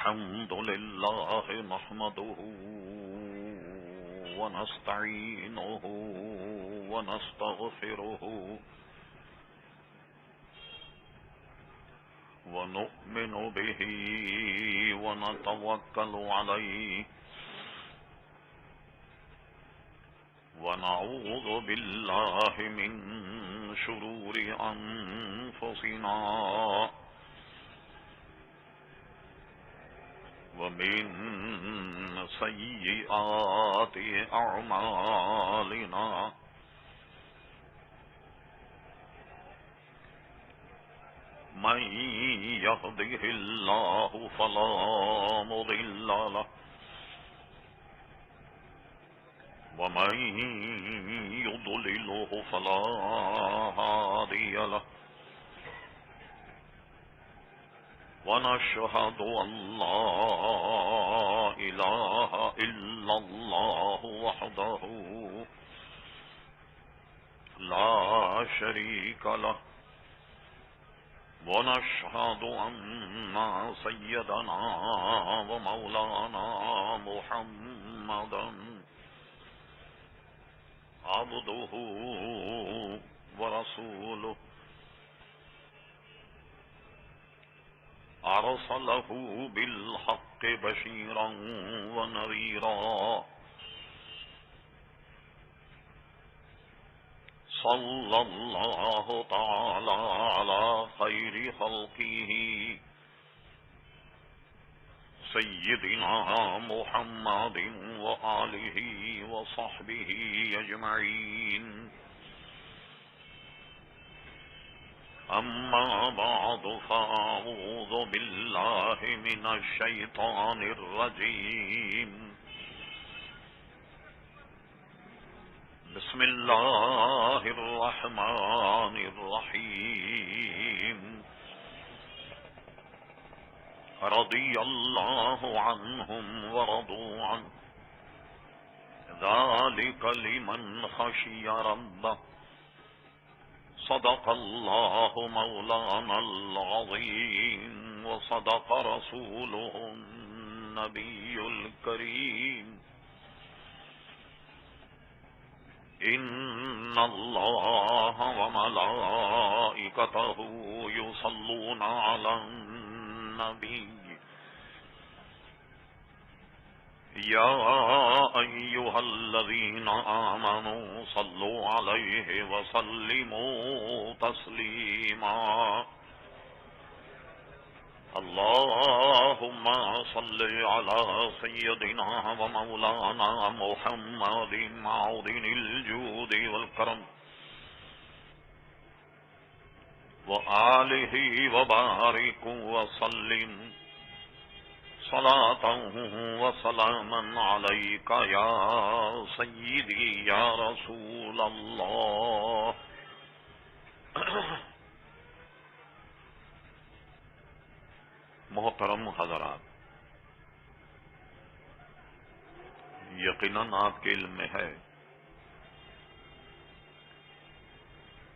الحمد لله نحمده ونستعينه ونستغفره ونؤمن به ونتوكل عليه ونعوذ بالله من شرور أنفسنا ومن سيئات أعمالنا من يهده الله فلا مضل له ومن يضلله فلا هادي له ونشهد أن لا إله إلا الله وحده لا شريك له ونشهد أن سيدنا ومولانا محمدا عبده ورسوله أرسله بالحق بشيرا ونذيرا صلى الله تعالى على خير خلقه سيدنا محمد وآله وصحبه أجمعين أما بعد فأعوذ بالله من الشيطان الرجيم بسم الله الرحمن الرحيم رضي الله عنهم ورضوا عنه ذلك لمن خشي ربه صدق الله مولانا العظيم وصدق رسوله النبي الكريم إن الله وملائكته يصلون على النبي يا أيها الذين آمنوا صلوا عليه وسلموا تسليما اللهم صل على سيدنا ومولانا محمد معدن الجود والكرم وآله وبارك وسلم صلاة وسلاما عليك يا سيدي يا رسول الله محترم حضرات، یقیناً آپ کے علم میں ہے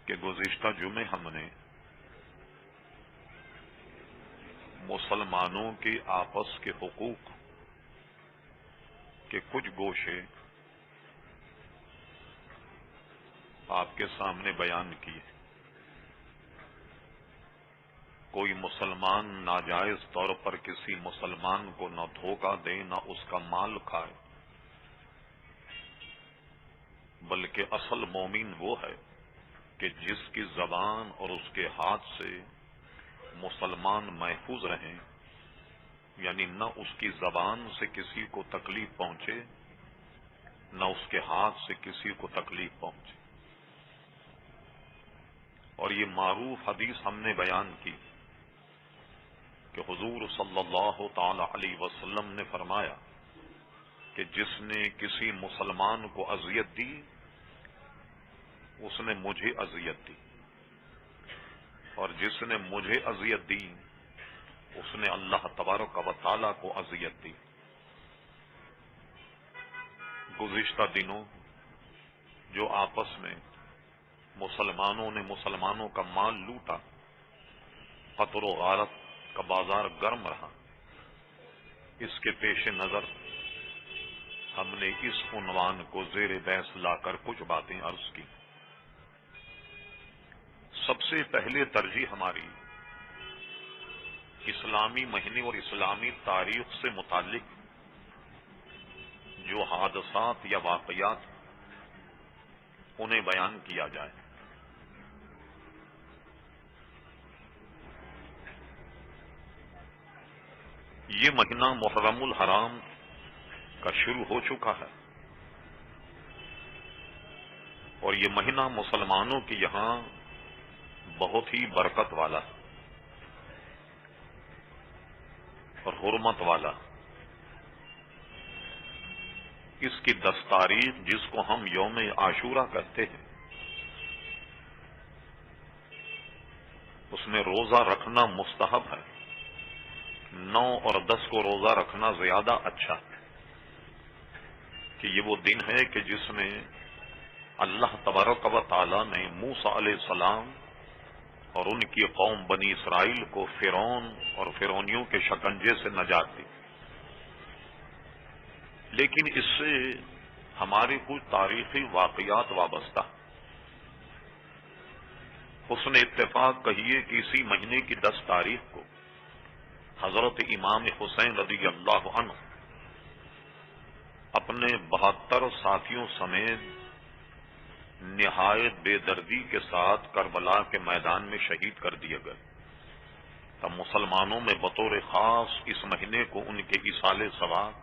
کہ گزشتہ جمعے ہم نے مسلمانوں کے آپس کے حقوق کے کچھ گوشے آپ کے سامنے بیان کیے۔ کوئی مسلمان ناجائز طور پر کسی مسلمان کو نہ دھوکہ دے نہ اس کا مال کھائے، بلکہ اصل مومن وہ ہے کہ جس کی زبان اور اس کے ہاتھ سے مسلمان محفوظ رہیں، یعنی نہ اس کی زبان سے کسی کو تکلیف پہنچے نہ اس کے ہاتھ سے کسی کو تکلیف پہنچے۔ اور یہ معروف حدیث ہم نے بیان کی کہ حضور صلی اللہ تعالی علیہ وسلم نے فرمایا کہ جس نے کسی مسلمان کو اذیت دی اس نے مجھے اذیت دی، اور جس نے مجھے اذیت دی اس نے اللہ تبارک و تعالی کو اذیت دی۔ گزشتہ دنوں جو آپس میں مسلمانوں نے مسلمانوں کا مال لوٹا، قتل و غارت کا بازار گرم رہا، اس کے پیش نظر ہم نے اس عنوان کو زیر بحث لا کر کچھ باتیں عرض کی۔ سب سے پہلے ترجیح ہماری اسلامی مہینے اور اسلامی تاریخ سے متعلق جو حادثات یا واقعات انہیں بیان کیا جائے۔ یہ مہینہ محرم الحرام کا شروع ہو چکا ہے اور یہ مہینہ مسلمانوں کے یہاں بہت ہی برکت والا اور حرمت والا۔ اس کی 10 تاریخ جس کو ہم یوم عاشورہ کہتے ہیں، اس میں روزہ رکھنا مستحب ہے۔ 9 اور 10 کو روزہ رکھنا زیادہ اچھا ہے کہ یہ وہ دن ہے کہ جس میں اللہ تبارک و تعالی نے موسیٰ علیہ السلام اور ان کی قوم بنی اسرائیل کو فرعون اور فرعونیوں کے شکنجے سے نجات دی۔ لیکن اس سے ہمارے کچھ تاریخی واقعات وابستہ۔ حسن اتفاق کہیے کہ اسی مہینے کی 10 تاریخ کو حضرت امام حسین رضی اللہ عنہ اپنے 72 ساتھیوں سمیت نہایت بے دردی کے ساتھ کربلا کے میدان میں شہید کر دیے گئے۔ تب مسلمانوں میں بطور خاص اس مہینے کو ان کے ایصال ثواب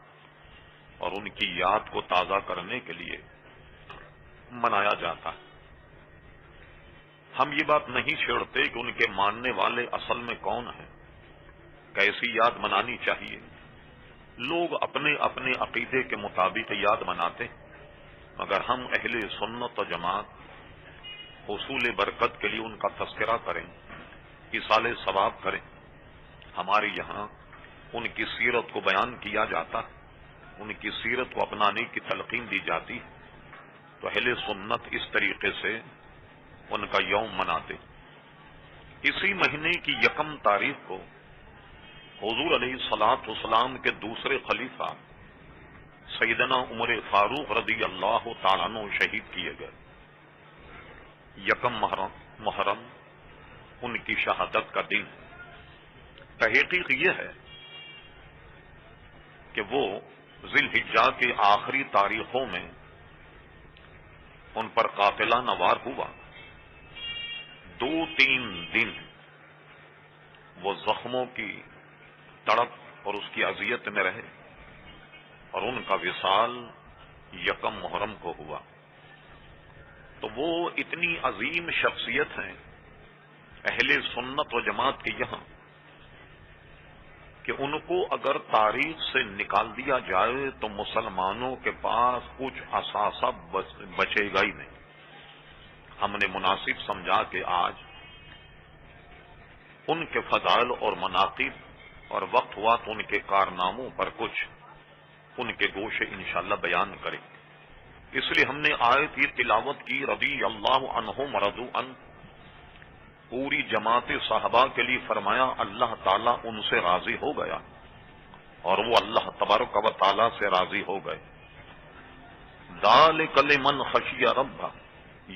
اور ان کی یاد کو تازہ کرنے کے لیے منایا جاتا ہے۔ ہم یہ بات نہیں چھیڑتے کہ ان کے ماننے والے اصل میں کون ہیں، کیسی یاد منانی چاہیے۔ لوگ اپنے اپنے عقیدے کے مطابق یاد مناتے ہیں، مگر ہم اہل سنت و جماعت حصول برکت کے لیے ان کا تذکرہ کریں، ایصال ثواب کریں۔ ہمارے یہاں ان کی سیرت کو بیان کیا جاتا ہے، ان کی سیرت کو اپنانے کی تلقین دی جاتی ہے، تو اہل سنت اس طریقے سے ان کا یوم مناتے۔ اسی مہینے کی 1 تاریخ کو حضور علیہ الصلوۃ والسلام کے دوسرے خلیفہ سیدنا عمر فاروق رضی اللہ تعالیٰ عنہ شہید کیے گئے۔ 1 محرم ان کی شہادت کا دن ہے۔ تحقیق یہ ہے کہ وہ ذی الحجہ کے آخری تاریخوں میں ان پر قاتلانہ وار ہوا۔ 2-3 دن وہ زخموں کی تڑپ اور اس کی اذیت میں رہے اور ان کا وصال 1 محرم کو ہوا۔ تو وہ اتنی عظیم شخصیت ہیں اہل سنت و جماعت کے یہاں کہ ان کو اگر تاریخ سے نکال دیا جائے تو مسلمانوں کے پاس کچھ اثاثہ بچے گا ہی نہیں۔ ہم نے مناسب سمجھا کہ آج ان کے فضائل اور مناقب اور وقت ہوا تو ان کے کارناموں پر کچھ ان کے گوشے انشاءاللہ بیان کریں۔ اس لیے ہم نے آیت کی تلاوت کی، رضی اللہ عنہم ورضوا عنہ۔ پوری جماعت صحابہ کے لیے فرمایا اللہ تعالیٰ ان سے راضی ہو گیا اور وہ اللہ تبارک و تعالیٰ سے راضی ہو گئے۔ ذالک لمن خشی ربہ،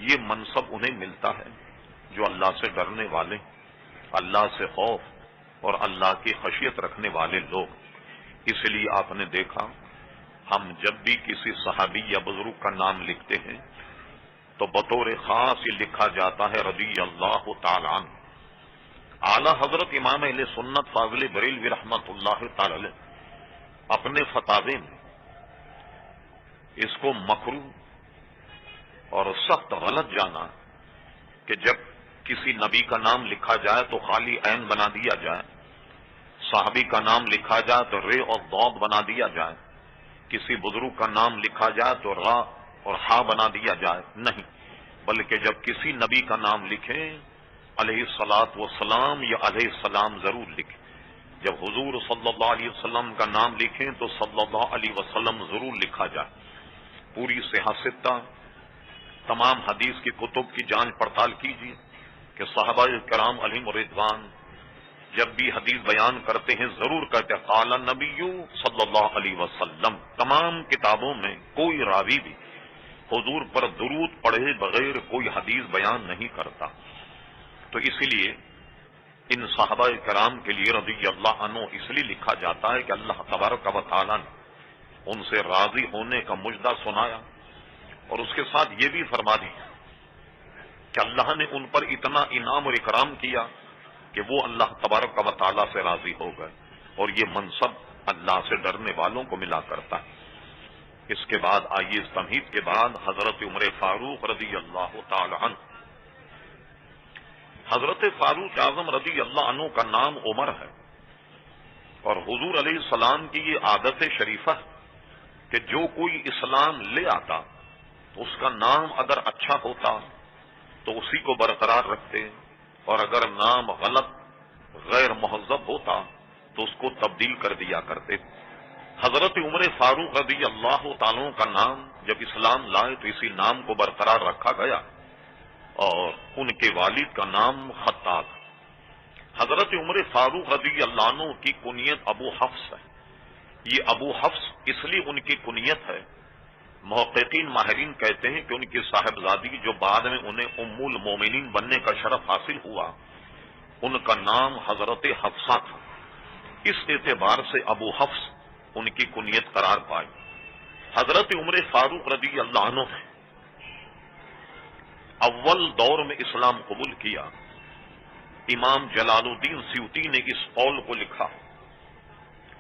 یہ منصب انہیں ملتا ہے جو اللہ سے ڈرنے والے، اللہ سے خوف اور اللہ کی خشیت رکھنے والے لوگ۔ اس لیے آپ نے دیکھا ہم جب بھی کسی صحابی یا بزرگ کا نام لکھتے ہیں تو بطور خاص یہ لکھا جاتا ہے رضی اللہ تعالی عنہ۔ اعلی حضرت امام اہل سنت فاضل بریلوی رحمت اللہ تعالی علیہ اپنے فتاوی میں اس کو مکروہ اور سخت غلط جانا کہ جب کسی نبی کا نام لکھا جائے تو خالی عین بنا دیا جائے، صحابی کا نام لکھا جائے تو رے اور ضاد بنا دیا جائے، کسی بزرگ کا نام لکھا جائے تو را اور ہا بنا دیا جائے، نہیں، بلکہ جب کسی نبی کا نام لکھیں علیہ الصلاۃ والسلام یا علیہ السلام ضرور لکھیں۔ جب حضور صلی اللہ علیہ وسلم کا نام لکھیں تو صلی اللہ علیہ وسلم ضرور لکھا جائے۔ پوری صحیح ستہ تمام حدیث کی کتب کی جانچ پڑتال کیجیے کہ صحابہ کرام علیہم رضوان جب بھی حدیث بیان کرتے ہیں ضرور کہتے ہیں قال النبی صلی اللہ علیہ وسلم. تمام کتابوں میں کوئی راوی بھی حضور پر درود پڑھے بغیر کوئی حدیث بیان نہیں کرتا. تو اسی لیے ان صحابہ کرام کے لیے رضی اللہ عنہ اس لیے لکھا جاتا ہے کہ اللہ تبارک و تعالیٰ نے ان سے راضی ہونے کا مجدہ سنایا اور اس کے ساتھ یہ بھی فرما دیا کہ اللہ نے ان پر اتنا انعام اور اکرام کیا کہ وہ اللہ تبارک و تعالیٰ سے راضی ہو گئے اور یہ منصب اللہ سے ڈرنے والوں کو ملا کرتا ہے. اس کے بعد آئیے اس تمہید کے بعد حضرت عمر فاروق رضی اللہ تعالی عنہ. حضرت فاروق اعظم رضی اللہ عنہ کا نام عمر ہے اور حضور علیہ السلام کی یہ عادت شریفہ ہے کہ جو کوئی اسلام لے آتا تو اس کا نام اگر اچھا ہوتا تو اسی کو برقرار رکھتے اور اگر نام غلط غیر مہذب ہوتا تو اس کو تبدیل کر دیا کرتے. حضرت عمر فاروق رضی اللہ تعالیٰ کا نام جب اسلام لائے تو اسی نام کو برقرار رکھا گیا اور ان کے والد کا نام خطاب. حضرت عمر فاروق رضی اللہ عنہ کی کنیت ابو حفص ہے. یہ ابو حفص اس لیے ان کی کنیت ہے، محققین ماہرین کہتے ہیں کہ ان کی صاحبزادی جو بعد میں انہیں ام المومنین بننے کا شرف حاصل ہوا ان کا نام حضرت حفصہ تھا. اس اعتبار سے ابو حفص ان کی کنیت قرار پائی. حضرت عمر فاروق رضی اللہ عنہ نے اول دور میں اسلام قبول کیا. امام جلال الدین سیوطی نے اس قول کو لکھا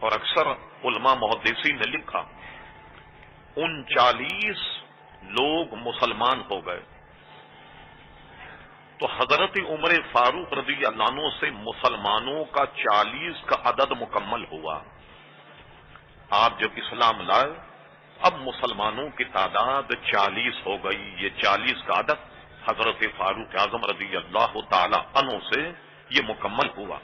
اور اکثر علماء محدثین نے لکھا 39 لوگ مسلمان ہو گئے. تو حضرت عمر فاروق رضی اللہ عنہ سے مسلمانوں کا 40 کا عدد مکمل ہوا. آپ جب اسلام لائے اب مسلمانوں کی تعداد 40 ہو گئی. یہ 40 کا عدد حضرت فاروق اعظم رضی اللہ تعالی عنہ سے یہ مکمل ہوا.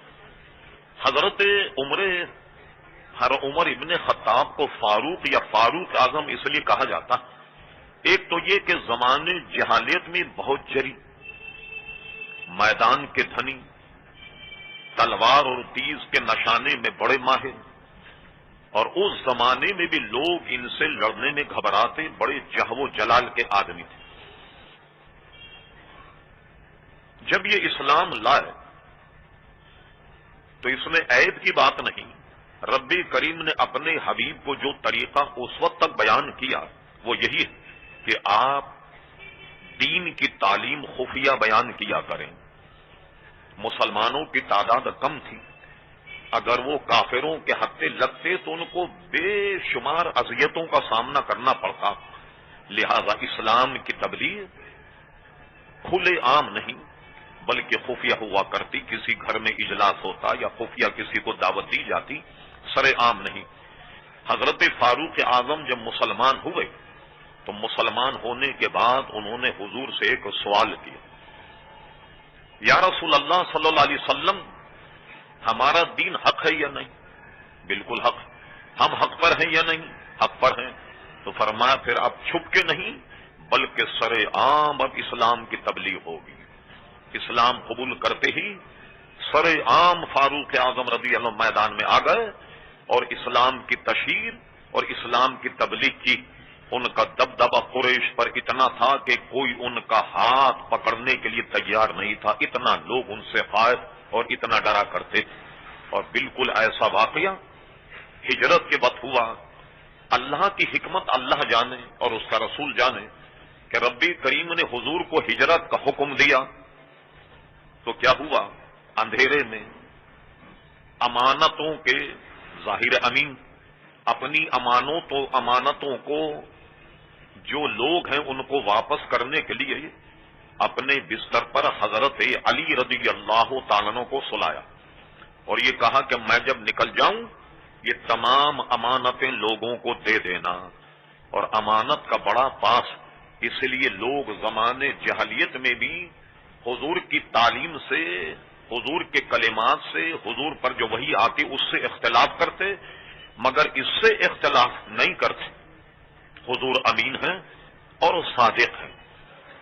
حضرت عمر ابن خطاب کو فاروق یا فاروق اعظم اس لیے کہا جاتا. ایک تو یہ کہ زمانے جہالیت میں بہت جری، میدان کے دھنی، تلوار اور تیز کے نشانے میں بڑے ماہر، اور اس زمانے میں بھی لوگ ان سے لڑنے میں گھبراتے، بڑے جہو و جلال کے آدمی تھے. جب یہ اسلام لائے تو اس میں عیب کی بات نہیں. رب کریم نے اپنے حبیب کو جو طریقہ اس وقت تک بیان کیا وہ یہی ہے کہ آپ دین کی تعلیم خفیہ بیان کیا کریں. مسلمانوں کی تعداد کم تھی، اگر وہ کافروں کے ہتھے لگتے تو ان کو بے شمار اذیتوں کا سامنا کرنا پڑتا. لہذا اسلام کی تبلیغ کھلے عام نہیں بلکہ خفیہ ہوا کرتی. کسی گھر میں اجلاس ہوتا یا خفیہ کسی کو دعوت دی جاتی، سر عام نہیں. حضرت فاروق اعظم جب مسلمان ہوئے تو مسلمان ہونے کے بعد انہوں نے حضور سے ایک سوال کیا، یا رسول اللہ صلی اللہ علیہ وسلم ہمارا دین حق ہے یا نہیں؟ بالکل حق. ہم حق پر ہیں یا نہیں؟ حق پر ہیں. تو فرمایا پھر اب چھپ کے نہیں بلکہ سر عام اب اسلام کی تبلیغ ہوگی. اسلام قبول کرتے ہی سر عام فاروق اعظم رضی اللہ عنہ میدان میں آ گئے اور اسلام کی تشہیر اور اسلام کی تبلیغ کی. ان کا دبدبہ قریش پر اتنا تھا کہ کوئی ان کا ہاتھ پکڑنے کے لیے تیار نہیں تھا. اتنا لوگ ان سے خائف اور اتنا ڈرا کرتے تھے. اور بالکل ایسا واقعہ ہجرت کے وقت ہوا. اللہ کی حکمت اللہ جانے اور اس کا رسول جانے کہ رب کریم نے حضور کو ہجرت کا حکم دیا تو کیا ہوا؟ اندھیرے میں امانتوں کے ظاہر امین اپنی امانتوں کو جو لوگ ہیں ان کو واپس کرنے کے لیے اپنے بستر پر حضرت علی رضی اللہ تعالیٰ عنہ کو سلایا اور یہ کہا کہ میں جب نکل جاؤں یہ تمام امانتیں لوگوں کو دے دینا. اور امانت کا بڑا پاس، اس لیے لوگ زمانے جہلیت میں بھی حضور کی تعلیم سے، حضور کے کلمات سے، حضور پر جو وحی آتی اس سے اختلاف کرتے مگر اس سے اختلاف نہیں کرتے. حضور امین ہیں اور صادق ہیں.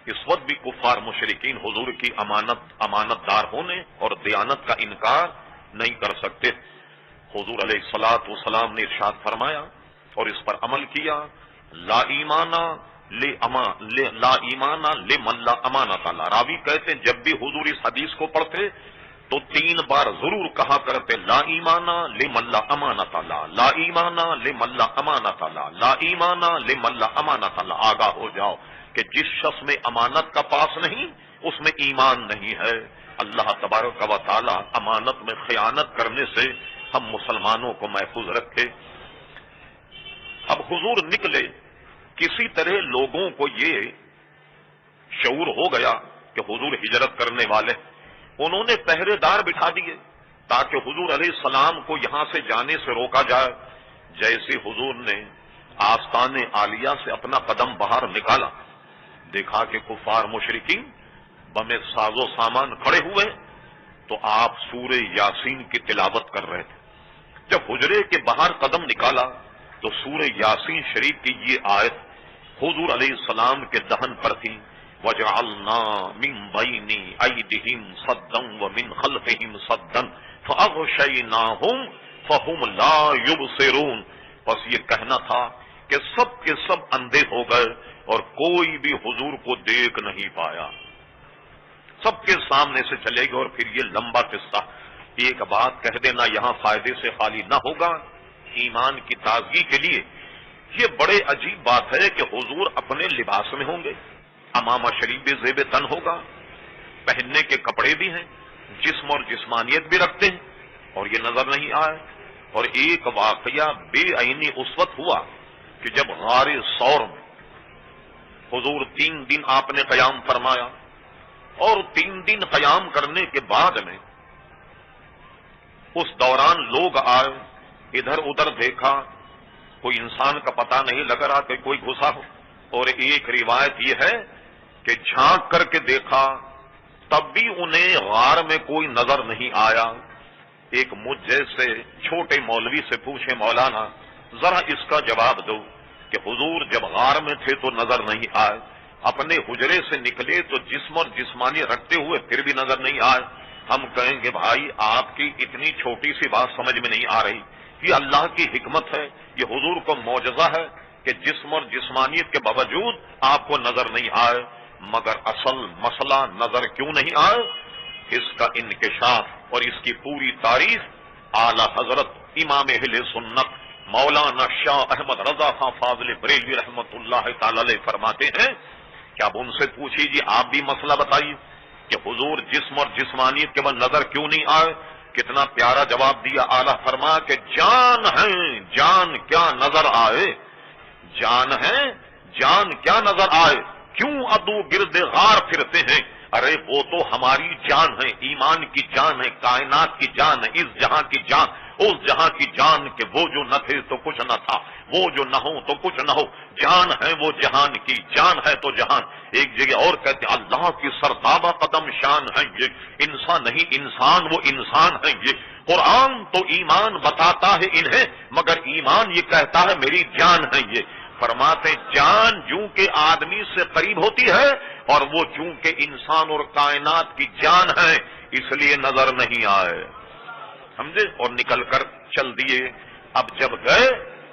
اس وقت بھی کفار مشرکین حضور کی امانت دار ہونے اور دیانت کا انکار نہیں کر سکتے. حضور علیہ الصلوۃ والسلام نے ارشاد فرمایا اور اس پر عمل کیا، لا ایمان لمن لا امانۃ له. راوی کہتے ہیں جب بھی حضور اس حدیث کو پڑھتے تو 3 بار ضرور کہا کرتے لا ایمان لمن لا امانۃ له، لا ایمان لمن لا امانۃ له، لا ایمان لمن لا امانۃ له. آگاہ ہو جاؤ کہ جس شخص میں امانت کا پاس نہیں اس میں ایمان نہیں ہے. اللہ تبارک و تعالی امانت میں خیانت کرنے سے ہم مسلمانوں کو محفوظ رکھے. اب حضور نکلے، کسی طرح لوگوں کو یہ شعور ہو گیا کہ حضور ہجرت کرنے والے، انہوں نے پہرے دار بٹھا دیے تاکہ حضور علیہ السلام کو یہاں سے جانے سے روکا جائے. جیسے حضور نے آستان عالیہ سے اپنا قدم باہر نکالا، دیکھا کہ کفار مشرکین بم ساز و سامان کھڑے ہوئے تو آپ سورہ یاسین کی تلاوت کر رہے تھے. جب حجرے کے باہر قدم نکالا تو سورہ یاسین شریف کی یہ آیت حضور علیہ السلام کے دہن پر تھی، وَجَعَلْنَا مِن بَيْنِ أَيْدِيهِمْ صَدًّا وَمِنْ خَلْفِهِمْ صَدًّا فَأَغْشَيْنَاهُمْ فَهُمْ لَا يُبْصِرُونَ. بس یہ کہنا تھا کہ سب کے سب اندھے ہو گئے اور کوئی بھی حضور کو دیکھ نہیں پایا، سب کے سامنے سے چلے گئے. اور پھر یہ لمبا قصہ. ایک بات کہہ دینا یہاں فائدے سے خالی نہ ہوگا، ایمان کی تازگی کے لیے یہ بڑے عجیب بات ہے کہ حضور اپنے لباس میں ہوں گے، امامہ شریف بھی زیب تن ہوگا، پہننے کے کپڑے بھی ہیں، جسم اور جسمانیت بھی رکھتے ہیں اور یہ نظر نہیں آئے. اور ایک واقعہ بے عینی اس وقت ہوا کہ جب غار ثور میں حضور 3 دن آپ نے قیام فرمایا اور 3 دن قیام کرنے کے بعد میں اس دوران لوگ آئے، ادھر ادھر دیکھا، کوئی انسان کا پتہ نہیں لگ رہا کہ کوئی گھسا ہو. اور ایک روایت یہ ہے کہ جھانک کر کے دیکھا تب بھی انہیں غار میں کوئی نظر نہیں آیا. ایک مجھ جیسے چھوٹے مولوی سے پوچھے، مولانا ذرا اس کا جواب دو کہ حضور جب غار میں تھے تو نظر نہیں آئے، اپنے حجرے سے نکلے تو جسم اور جسمانی رکھتے ہوئے پھر بھی نظر نہیں آئے. ہم کہیں گے بھائی آپ کی اتنی چھوٹی سی بات سمجھ میں نہیں آ رہی، یہ اللہ کی حکمت ہے، یہ حضور کو معجزہ ہے کہ جسم اور جسمانیت کے باوجود آپ کو نظر نہیں آئے. مگر اصل مسئلہ نظر کیوں نہیں آئے، اس کا انکشاف اور اس کی پوری تعریف اعلی حضرت امام اہل سنت مولانا شاہ احمد رضا خان فاضل بریلوی رحمت اللہ تعالی علیہ فرماتے ہیں کہ اب ان سے پوچھیے آپ بھی مسئلہ بتائیے کہ حضور جسم اور جسمانیت کے بعد نظر کیوں نہیں آئے. کتنا پیارا جواب دیا. اعلیٰ فرمایا کہ جان ہے، جان کیا نظر آئے، جان ہے، جان کیا نظر آئے، کیوں ادو گرد غار پھرتے ہیں. ارے وہ تو ہماری جان ہے، ایمان کی جان ہے، کائنات کی جان ہے، اس جہاں کی جان، اس جہاں کی جان کہ وہ جو نہ تھے تو کچھ نہ تھا، وہ جو نہ ہو تو کچھ نہ ہو. جان ہے وہ جہان کی، جان ہے تو جہان. ایک جگہ اور کہتے ہیں اللہ کی سرتابہ قدم شان ہے یہ، انسان نہیں انسان وہ انسان ہے یہ. قرآن تو ایمان بتاتا ہے انہیں مگر ایمان یہ کہتا ہے میری جان ہے یہ. فرماتے جان جوں کہ آدمی سے قریب ہوتی ہے اور وہ چونکہ انسان اور کائنات کی جان ہے اس لیے نظر نہیں آئے. سمجھے؟ اور نکل کر چل دیے. اب جب گئے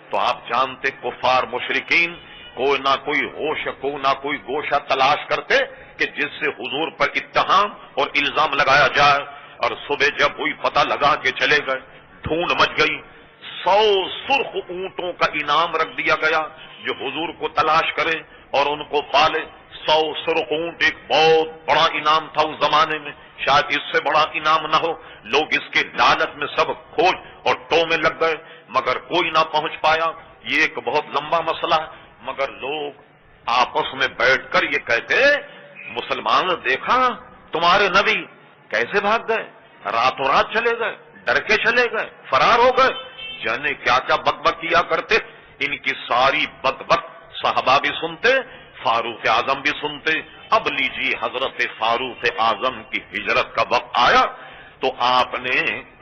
تو آپ جانتے کفار مشرکین کوئی نہ کوئی ہوش کو نہ کوئی گوشہ تلاش کرتے کہ جس سے حضور پر اتہام اور الزام لگایا جائے. اور صبح جب ہوئی پتہ لگا کہ چلے گئے، ڈھونڈ مچ گئی. 100 سرخ اونٹوں کا انعام رکھ دیا گیا جو حضور کو تلاش کرے اور ان کو پالے. 100 سرخ اونٹ ایک بہت بڑا انعام تھا اس زمانے میں، شاید اس سے بڑا انعام نہ ہو. لوگ اس کے لالچ میں سب کھوج اور ٹو میں لگ گئے مگر کوئی نہ پہنچ پایا. یہ ایک بہت لمبا مسئلہ ہے مگر لوگ آپس میں بیٹھ کر یہ کہتے مسلمان دیکھا تمہارے نبی کیسے بھاگ گئے، راتوں رات چلے گئے، ڈر کے چلے گئے، فرار ہو گئے. جانے کیا کیا بک بک کیا کرتے. ان کی ساری بک بک صحابہ بھی سنتے، فاروق اعظم بھی سنتے. اب لیجیے حضرت فاروق اعظم کی ہجرت کا وقت آیا تو آپ نے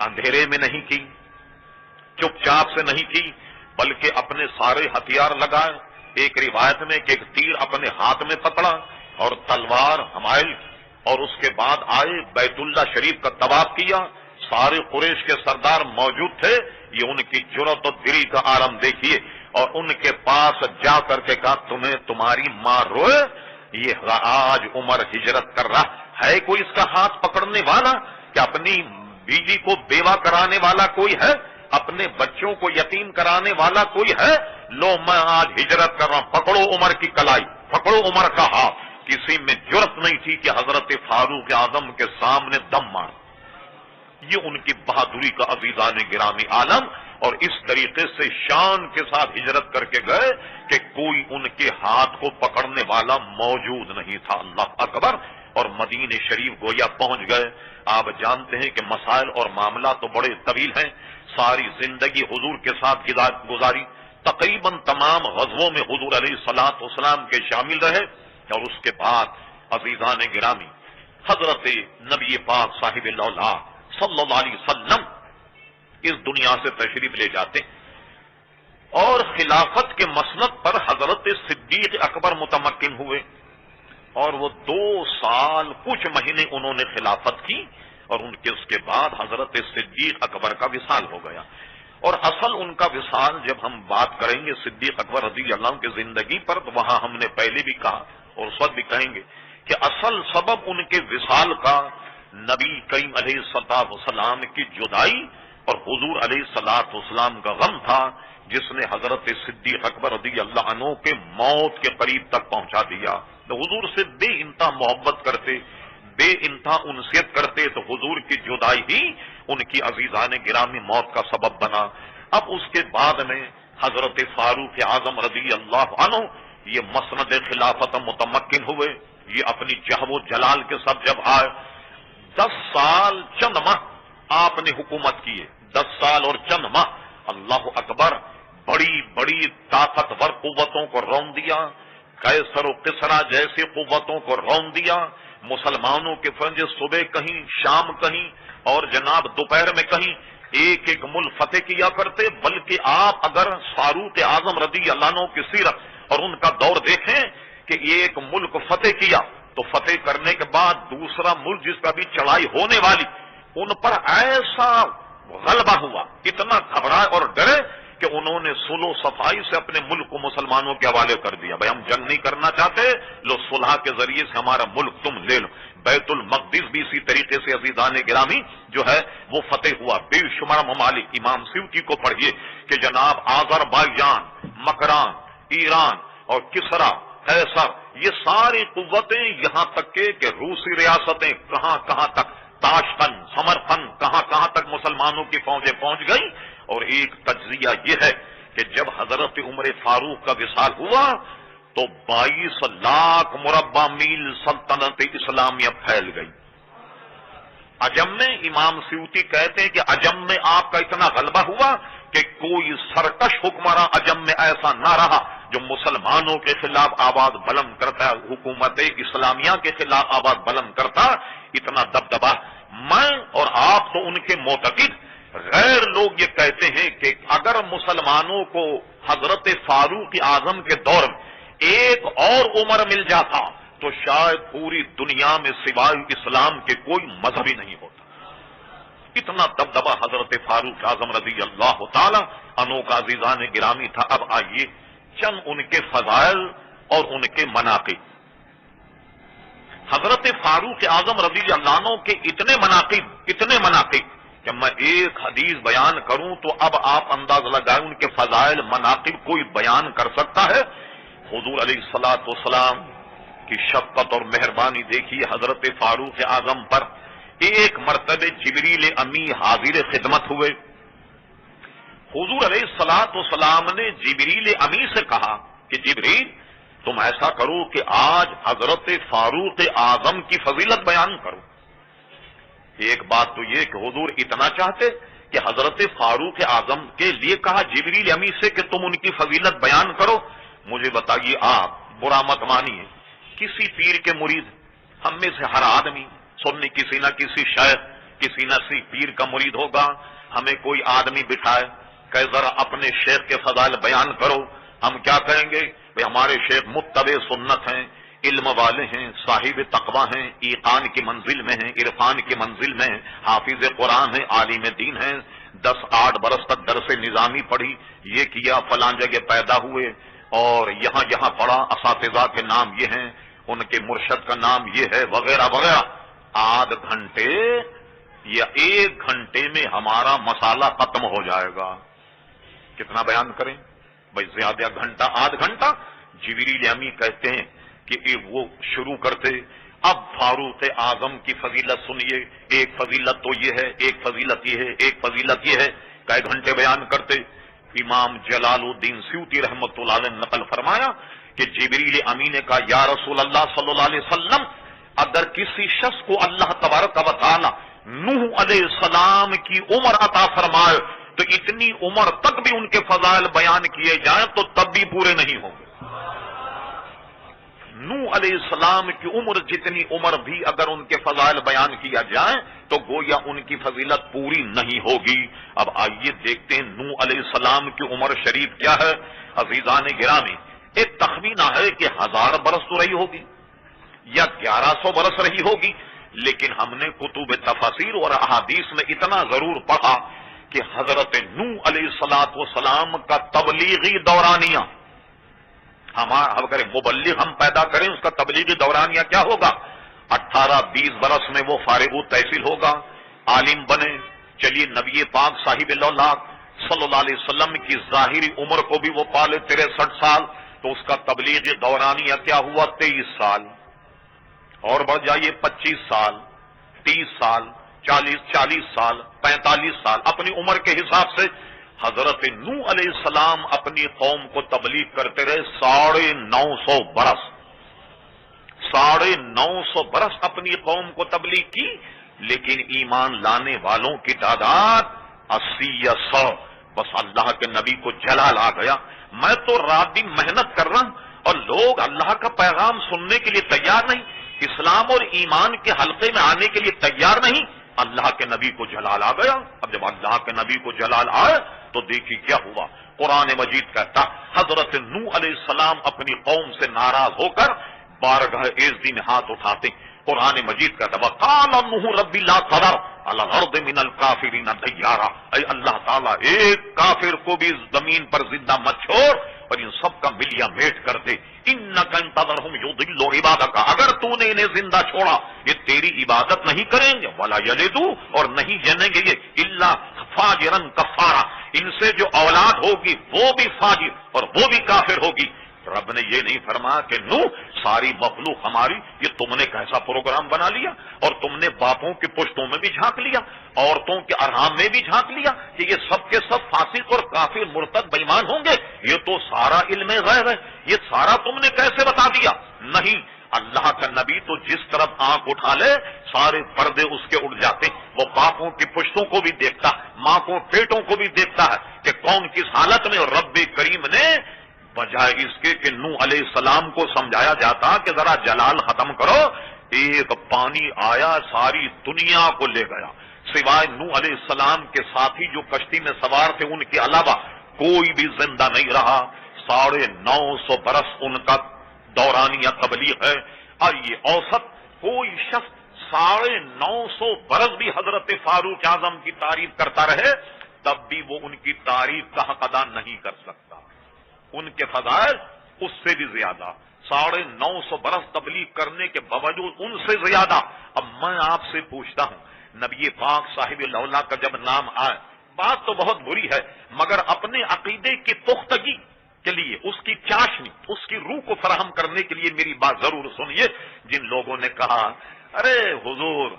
اندھیرے میں نہیں کی، چپ چاپ سے نہیں کی بلکہ اپنے سارے ہتھیار لگائے. ایک روایت میں کہ ایک تیر اپنے ہاتھ میں پکڑا اور تلوار حمائل اور اس کے بعد آئے بیت اللہ شریف کا طواف کیا. سارے قریش کے سردار موجود تھے. یہ ان کی جرأت و دلی کا عالم دیکھیے. اور ان کے پاس جا کر کے کہا تمہیں تمہاری ماں روئے؟ یہ آج عمر ہجرت کر رہا ہے، کوئی اس کا ہاتھ پکڑنے والا؟ کہ اپنی بیوی کو بیوہ کرانے والا کوئی ہے؟ اپنے بچوں کو یتیم کرانے والا کوئی ہے؟ لو میں آج ہجرت کر رہا ہوں، پکڑو عمر کی کلائی، پکڑو عمر کا ہاتھ. کسی میں جرأت نہیں تھی کہ حضرت فاروق اعظم کے سامنے دم مار. یہ ان کی بہادری کا عزیزان گرامی عالم. اور اس طریقے سے شان کے ساتھ ہجرت کر کے گئے کہ کوئی ان کے ہاتھ کو پکڑنے والا موجود نہیں تھا. اللہ اکبر. اور مدینہ شریف گویا پہنچ گئے. آپ جانتے ہیں کہ مسائل اور معاملات تو بڑے طویل ہیں. ساری زندگی حضور کے ساتھ گزاری. تقریباً تمام غزووں میں حضور علیہ الصلوۃ والسلام کے شامل رہے. اور اس کے بعد عزیزان گرامی حضرت نبی پاک صاحب اللہ صلی اللہ علیہ وسلم اس دنیا سے تشریف لے جاتے اور خلافت کے مسند پر حضرت صدیق اکبر متمکن ہوئے. اور وہ 2 سال کچھ مہینے انہوں نے خلافت کی. اور ان کے اس کے بعد حضرت صدیق اکبر کا وصال ہو گیا. اور اصل ان کا وصال جب ہم بات کریں گے صدیق اکبر رضی اللہ عنہ کی زندگی پر، تو وہاں ہم نے پہلے بھی کہا اور اس وقت بھی کہیں گے کہ اصل سبب ان کے وصال کا نبی کریم علیہ الصلوۃ والسلام کی جدائی اور حضور علیہ الصلوۃ والسلام کا غم تھا، جس نے حضرت صدیق اکبر رضی اللہ عنہ کے موت کے قریب تک پہنچا دیا. تو حضور سے بے انتہا محبت کرتے، بے انتہا انسیت کرتے، تو حضور کی جدائی ہی ان کی عزیزان گرامی موت کا سبب بنا. اب اس کے بعد میں حضرت فاروق اعظم رضی اللہ عنہ یہ مسند خلافت متمکن ہوئے. یہ اپنی جہو و جلال کے ساتھ جب آئے 10 سال چند ماہ آپ نے حکومت کی ہے. 10 سال اور چند ماہ. اللہ اکبر. بڑی بڑی طاقتور قوتوں کو رون دیا. قیصر و کسریٰ جیسی قوتوں کو رون دیا. مسلمانوں کے فرنج صبح کہیں، شام کہیں، اور جناب دوپہر میں کہیں ایک ایک ملک فتح کیا کرتے. بلکہ آپ اگر فاروق اعظم رضی اللہ عنہ کی سیرت اور ان کا دور دیکھیں کہ ایک ملک فتح کیا تو فتح کرنے کے بعد دوسرا ملک جس پر بھی چڑھائی ہونے والی، ان پر ایسا غلبہ ہوا، اتنا گھبرائے اور ڈرے کہ انہوں نے صلح و صفائی سے اپنے ملک کو مسلمانوں کے حوالے کر دیا. بھائی ہم جنگ نہیں کرنا چاہتے، لو صلح کے ذریعے سے ہمارا ملک تم لے لو. بیت المقدس بھی اسی طریقے سے عزیزان گرامی جو ہے وہ فتح ہوا. بے شمار ممالک، امام سیوطی کو پڑھیے کہ جناب آذربائیجان، مکران، ایران اور کسرا، قیصر، یہ ساری قوتیں، یہاں تک کہ روسی ریاستیں کہاں کہاں تک، تاشقند، سمرقند، کہاں کہاں تک مسلمانوں کی فوجیں پہنچ گئی. اور ایک تجزیہ یہ ہے کہ جب حضرت عمر فاروق کا وصال ہوا تو 22 لاکھ مربع میل سلطنت اسلامیہ پھیل گئی. عجم میں امام سیوطی کہتے ہیں کہ عجم میں آپ کا اتنا غلبہ ہوا کہ کوئی سرکش حکمراں عجم میں ایسا نہ رہا جو مسلمانوں کے خلاف آواز بلند کرتا، حکومت اسلامیہ کے خلاف آواز بلند کرتا. اتنا دبدبا. میں اور آپ تو ان کے معتقد. غیر لوگ یہ کہتے ہیں کہ اگر مسلمانوں کو حضرت فاروق اعظم کے دور میں ایک اور عمر مل جاتا تو شاید پوری دنیا میں سوائے اسلام کے کوئی مذہب ہی نہیں ہوتا. اتنا دبدبا حضرت فاروق اعظم رضی اللہ تعالی عنہ کا عزیزان گرامی تھا. اب آئیے چند ان کے فضائل اور ان کے مناقب. حضرت فاروق اعظم رضی اللہ عنہ کے اتنے مناقب کہ میں ایک حدیث بیان کروں تو اب آپ انداز لگائیں ان کے فضائل مناقب کوئی بیان کر سکتا ہے؟ حضور علیہ الصلوۃ والسلام کی شفقت اور مہربانی دیکھیے حضرت فاروق اعظم پر. ایک مرتبہ جبریل امی حاضر خدمت ہوئے. حضور علیہ الصلوۃ والسلام نے جبریل امی سے کہا کہ جبریل تم ایسا کرو کہ آج حضرت فاروق اعظم کی فضیلت بیان کرو. ایک بات تو یہ کہ حضور اتنا چاہتے کہ حضرت فاروق اعظم کے لیے کہا جبریل امی سے کہ تم ان کی فضیلت بیان کرو. مجھے بتائیے، آپ برا مت مانیے، کسی پیر کے مرید، ہم میں سے ہر آدمی سننے کسی نہ کسی شیخ، کسی نہ کسی پیر کا مرید ہوگا. ہمیں کوئی آدمی بٹھائے کہ ذرا اپنے شیخ کے فضائل بیان کرو، ہم کیا کہیں گے؟ ہمارے شیخ متبع سنت ہیں، علم والے ہیں، صاحب تقوی ہیں، ایقان کی منزل میں ہیں، عرفان کی منزل میں ہیں، حافظ قرآن ہیں، عالم دین ہیں، 10-8 برس تک درس نظامی پڑھی، یہ کیا، فلاں جگہ پیدا ہوئے اور یہاں پڑھا، اساتذہ کے نام یہ ہیں، ان کے مرشد کا نام یہ ہے، وغیرہ وغیرہ. آدھ گھنٹے یا 1 گھنٹے میں ہمارا مسالہ ختم ہو جائے گا. کتنا بیان کریں بھائی؟ زیادہ گھنٹہ، آدھ گھنٹہ. جبریل امی کہتے ہیں کہ وہ شروع کرتے، اب فاروق اعظم کی فضیلت سنیے، ایک فضیلت تو یہ ہے، ایک فضیلت یہ ہے، ایک فضیلت یہ ہے، کئی گھنٹے بیان کرتے. امام جلال الدین سیوطی رحمۃ اللہ علیہ نے نقل فرمایا کہ جبریل امی نے کہا یا رسول اللہ صلی اللہ علیہ وسلم، اگر کسی شخص کو اللہ تبارک و تعالی نوح علیہ السلام کی عمر عطا فرمائے تو اتنی عمر تک بھی ان کے فضائل بیان کیے جائیں تو تب بھی پورے نہیں ہوں گے. نوح علیہ السلام کی عمر جتنی عمر بھی اگر ان کے فضائل بیان کیا جائے تو گویا ان کی فضیلت پوری نہیں ہوگی. اب آئیے دیکھتے ہیں نوح علیہ السلام کی عمر شریف کیا ہے. عزیزان گرامی، ایک تخمینہ ہے کہ 1000 برس تو رہی ہوگی یا 1100 برس رہی ہوگی، لیکن ہم نے کتب تفاسیر اور احادیث میں اتنا ضرور پڑھا کہ حضرت نوح علیہ السلام کا تبلیغی دورانیہ، اگر مبلغ ہم پیدا کریں اس کا تبلیغی دورانیہ کیا ہوگا؟ 18-20 برس میں وہ فارغ التحصیل ہوگا، عالم بنے. چلیے نبی پاک صاحب اللہ صلی اللہ علیہ وسلم کی ظاہری عمر کو بھی وہ پالے 63 سال، تو اس کا تبلیغی دورانیہ کیا ہوا؟ 23 سال. اور بڑھ جائیے 25 سال، 30 سال، 40 سال، 45 سال. اپنی عمر کے حساب سے حضرت نوح علیہ السلام اپنی قوم کو تبلیغ کرتے رہے 950 برس. 950 برس اپنی قوم کو تبلیغ کی، لیکن ایمان لانے والوں کی تعداد 80 یا 100. بس اللہ کے نبی کو جلال آ گیا. میں تو رات دن محنت کر رہا ہوں اور لوگ اللہ کا پیغام سننے کے لیے تیار نہیں، اسلام اور ایمان کے حلقے میں آنے کے لیے تیار نہیں. اللہ کے نبی کو جلال آ گیا. اب جب اللہ کے نبی کو جلال آئے تو دیکھیے کیا ہوا. قرآن مجید کہتا حضرت نوح علیہ السلام اپنی قوم سے ناراض ہو کر بارگاہ عزت میں ہاتھ اٹھاتے. قرآن مجید کہتا وقال نوح رب لا تذر علی الارض من الکافرین دیارا، اے اللہ تعالیٰ ایک کافر کو بھی زمین پر زندہ مت چھوڑ اور ان سب کا ملیا میٹ کر دے. انک ان تذرہم یضلوا عبادک، اگر تو نے انہیں زندہ چھوڑا یہ تیری عبادت نہیں کریں گے، ولا یلدوا، اور نہیں جنیں گے یہ الا فاجرا کفارا، ان سے جو اولاد ہوگی وہ بھی فاجر اور وہ بھی کافر ہوگی. رب نے یہ نہیں فرمایا کہ نو ساری مخلوق ہماری، یہ تم نے کیسا پروگرام بنا لیا اور تم نے باپوں کی پشتوں میں بھی جھانک لیا، عورتوں کے ارحام میں بھی جھانک لیا کہ یہ سب کے سب فاسق اور کافر مرتد بے ایمان ہوں گے. یہ تو سارا علم غیب ہے، یہ سارا تم نے کیسے بتا دیا؟ نہیں، اللہ کا نبی تو جس طرف آنکھ اٹھا لے سارے پردے اس کے اٹھ جاتے. وہ باپوں کی پشتوں کو بھی دیکھتا، ماں کو پیٹوں کو بھی دیکھتا ہے کہ کون کس حالت میں. اور رب کریم نے بجائے اس کے کہ نوح علیہ السلام کو سمجھایا جاتا کہ ذرا جلال ختم کرو، ایک پانی آیا ساری دنیا کو لے گیا، سوائے نوح علیہ السلام کے ساتھی جو کشتی میں سوار تھے ان کے علاوہ کوئی بھی زندہ نہیں رہا. 950 برس ان کا دورانیہ تبلیغ ہے. اور یہ اوسط کوئی شخص 950 برس بھی حضرت فاروق اعظم کی تعریف کرتا رہے تب بھی وہ ان کی تعریف کا حق ادا نہیں کر سکتا. ان کے فضائل اس سے بھی زیادہ، 950 برس تبلیغ کرنے کے باوجود ان سے زیادہ. اب میں آپ سے پوچھتا ہوں، نبی پاک صاحب اللہ کا جب نام آئے، بات تو بہت بری ہے مگر اپنے عقیدے کی پختگی کے لیے، اس کی چاشنی، اس کی روح کو فراہم کرنے کے لیے میری بات ضرور سنیے. جن لوگوں نے کہا ارے حضور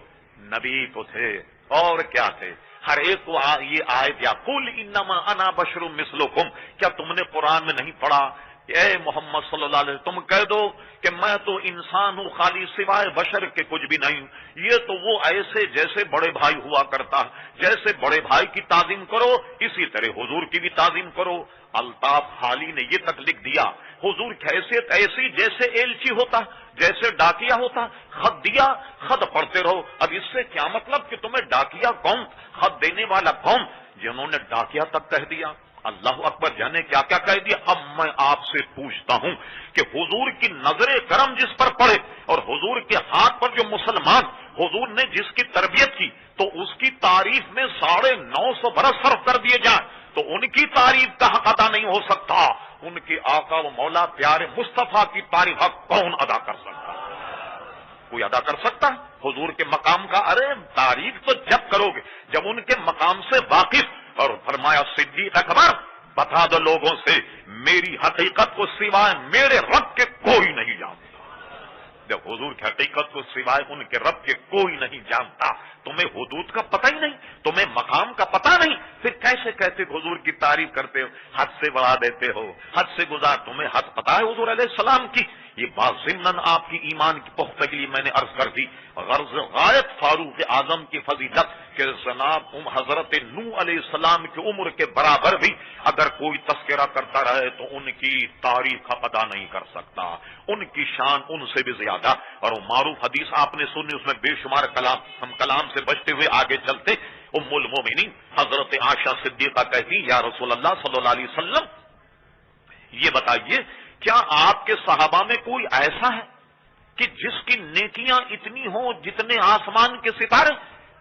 نبی تو تھے اور کیا تھے، ہر ایک کو یہ آیت یا قل انما انا بشر مثلکم، کیا تم نے قرآن میں نہیں پڑھا کہ اے محمد صلی اللہ علیہ وسلم تم کہہ دو کہ میں تو انسان ہوں خالی سوائے بشر کے کچھ بھی نہیں. یہ تو وہ ایسے جیسے بڑے بھائی ہوا کرتا، جیسے بڑے بھائی کی تعظیم کرو اسی طرح حضور کی بھی تعظیم کرو. الطاف حالی نے یہ تک لکھ دیا حضور کی حیثیت ایسی جیسے ایلچی ہوتا، جیسے ڈاکیا ہوتا، خط دیا خط پڑھتے رہو. اب اس سے کیا مطلب کہ تمہیں ڈاکیا کون، خط دینے والا کون؟ جنہوں نے ڈاکیا تک کہہ دیا اللہ اکبر، جانے کیا کیا کہہ دیا۔ اب میں آپ سے پوچھتا ہوں کہ حضور کی نظر کرم جس پر پڑے اور حضور کے ہاتھ پر جو مسلمان حضور نے جس کی تربیت کی، تو اس کی تعریف میں 950 برس صرف کر دیے جائیں تو ان کی تعریف کا حق ادا نہیں ہو سکتا۔ ان کے آقا و مولا پیارے مصطفیٰ کی تعریف حق کون ادا کر سکتا؟ کوئی ادا کر سکتا ہے حضور کے مقام کا؟ ارے تعریف تو جب کرو گے جب ان کے مقام سے واقف۔ اور فرمایا صدیق اکبر بتا دو لوگوں سے میری حقیقت کو سوائے میرے رب کے کوئی نہیں جانتا۔ جب حضور کی حقیقت کو سوائے ان کے رب کے کوئی نہیں جانتا، تمہیں حدود کا پتہ ہی نہیں، تمہیں مقام کا پتہ نہیں، پھر کیسے کہتے حضور کی تعریف کرتے ہو، حد سے بڑھا دیتے ہو، حد سے گزار۔ تمہیں حد پتہ ہے حضور علیہ السلام کی؟ یہ بات ضمن آپ کی ایمان کی پختگی لیے میں نے عرض کر دی۔ غرض غایت فاروق اعظم کی فضیلت کہ جناب حضرت نوح علیہ السلام کی عمر کے برابر بھی اگر کوئی تذکرہ کرتا رہے تو ان کی تعریف ادا نہیں کر سکتا، ان کی شان ان سے بھی زیادہ۔ اور وہ معروف حدیث آپ نے سنی، اس میں بے شمار کلام، ہم کلام سے بچتے ہوئے آگے چلتے۔ ام المومنین حضرت عائشہ صدیقہ کہتی یا رسول اللہ صلی اللہ علیہ وسلم یہ بتائیے کیا آپ کے صحابہ میں کوئی ایسا ہے کہ جس کی نیکیاں اتنی ہوں جتنے آسمان کے ستارے؟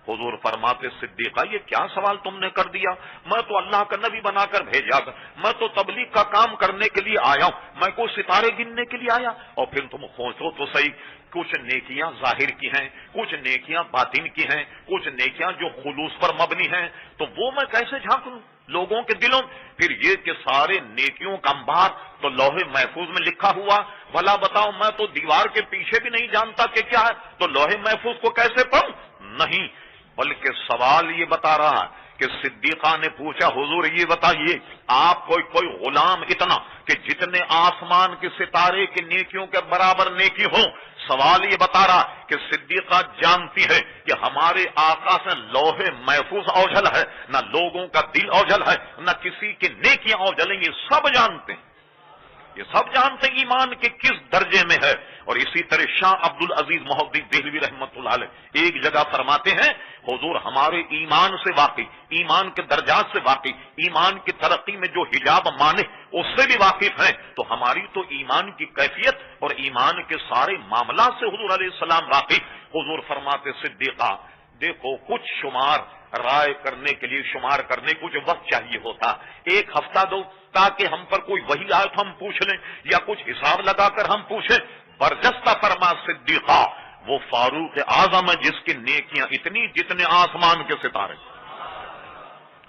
حضور فرماتے صدیقہ یہ کیا سوال تم نے کر دیا، میں تو اللہ کا نبی بنا کر بھیجا تھا، میں تو تبلیغ کا کام کرنے کے لیے آیا ہوں، میں کوئی ستارے گننے کے لیے آیا؟ اور پھر تم سوچو تو صحیح، کچھ نیکیاں ظاہر کی ہیں، کچھ نیکیاں باطن کی ہیں، کچھ نیکیاں جو خلوص پر مبنی ہیں، تو وہ میں کیسے جھانک لوں لوگوں کے دلوں؟ پھر یہ کہ سارے نیکیوں کا انبار تو لوح محفوظ میں لکھا ہوا، بھلا بتاؤ میں تو دیوار کے پیچھے بھی نہیں جانتا کہ کیا ہے، تو لوح محفوظ کو کیسے پڑھوں؟ نہیں، بلکہ سوال یہ بتا رہا ہے کہ صدیقہ نے پوچھا حضور یہ بتائیے آپ کوئی غلام اتنا کہ جتنے آسمان کے ستارے کی نیکیوں کے برابر نیکی ہوں؟ سوال یہ بتا رہا کہ صدیقہ جانتی ہے کہ ہمارے آقا سے لوح محفوظ اوجھل ہے، نہ لوگوں کا دل اوجھل ہے، نہ کسی کی نیکیاں اوجھل ہیں، یہ سب جانتے ہیں، یہ سب جانتے ہیں ایمان کے کس درجے میں ہے۔ اور اسی طرح شاہ عبد العزیز محدث دہلوی رحمۃ اللہ علیہ ایک جگہ فرماتے ہیں حضور ہمارے ایمان سے واقعی، ایمان کے درجات سے واقعی، ایمان کی ترقی میں جو حجاب مانے اس سے بھی واقف ہیں، تو ہماری تو ایمان کی کیفیت اور ایمان کے سارے معاملات سے حضور علیہ السلام واقف۔ حضور فرماتے صدیقہ دیکھو کچھ شمار رائے کرنے کے لیے شمار کرنے کچھ وقت چاہیے ہوتا، ایک ہفتہ دو تاکہ ہم پر کوئی وحی آئے تو ہم پوچھ لیں یا کچھ حساب لگا کر ہم پوچھیں۔ برجستہ فرما صدیقہ وہ فاروق اعظم ہے جس کی نیکیاں اتنی جتنے آسمان کے ستارے،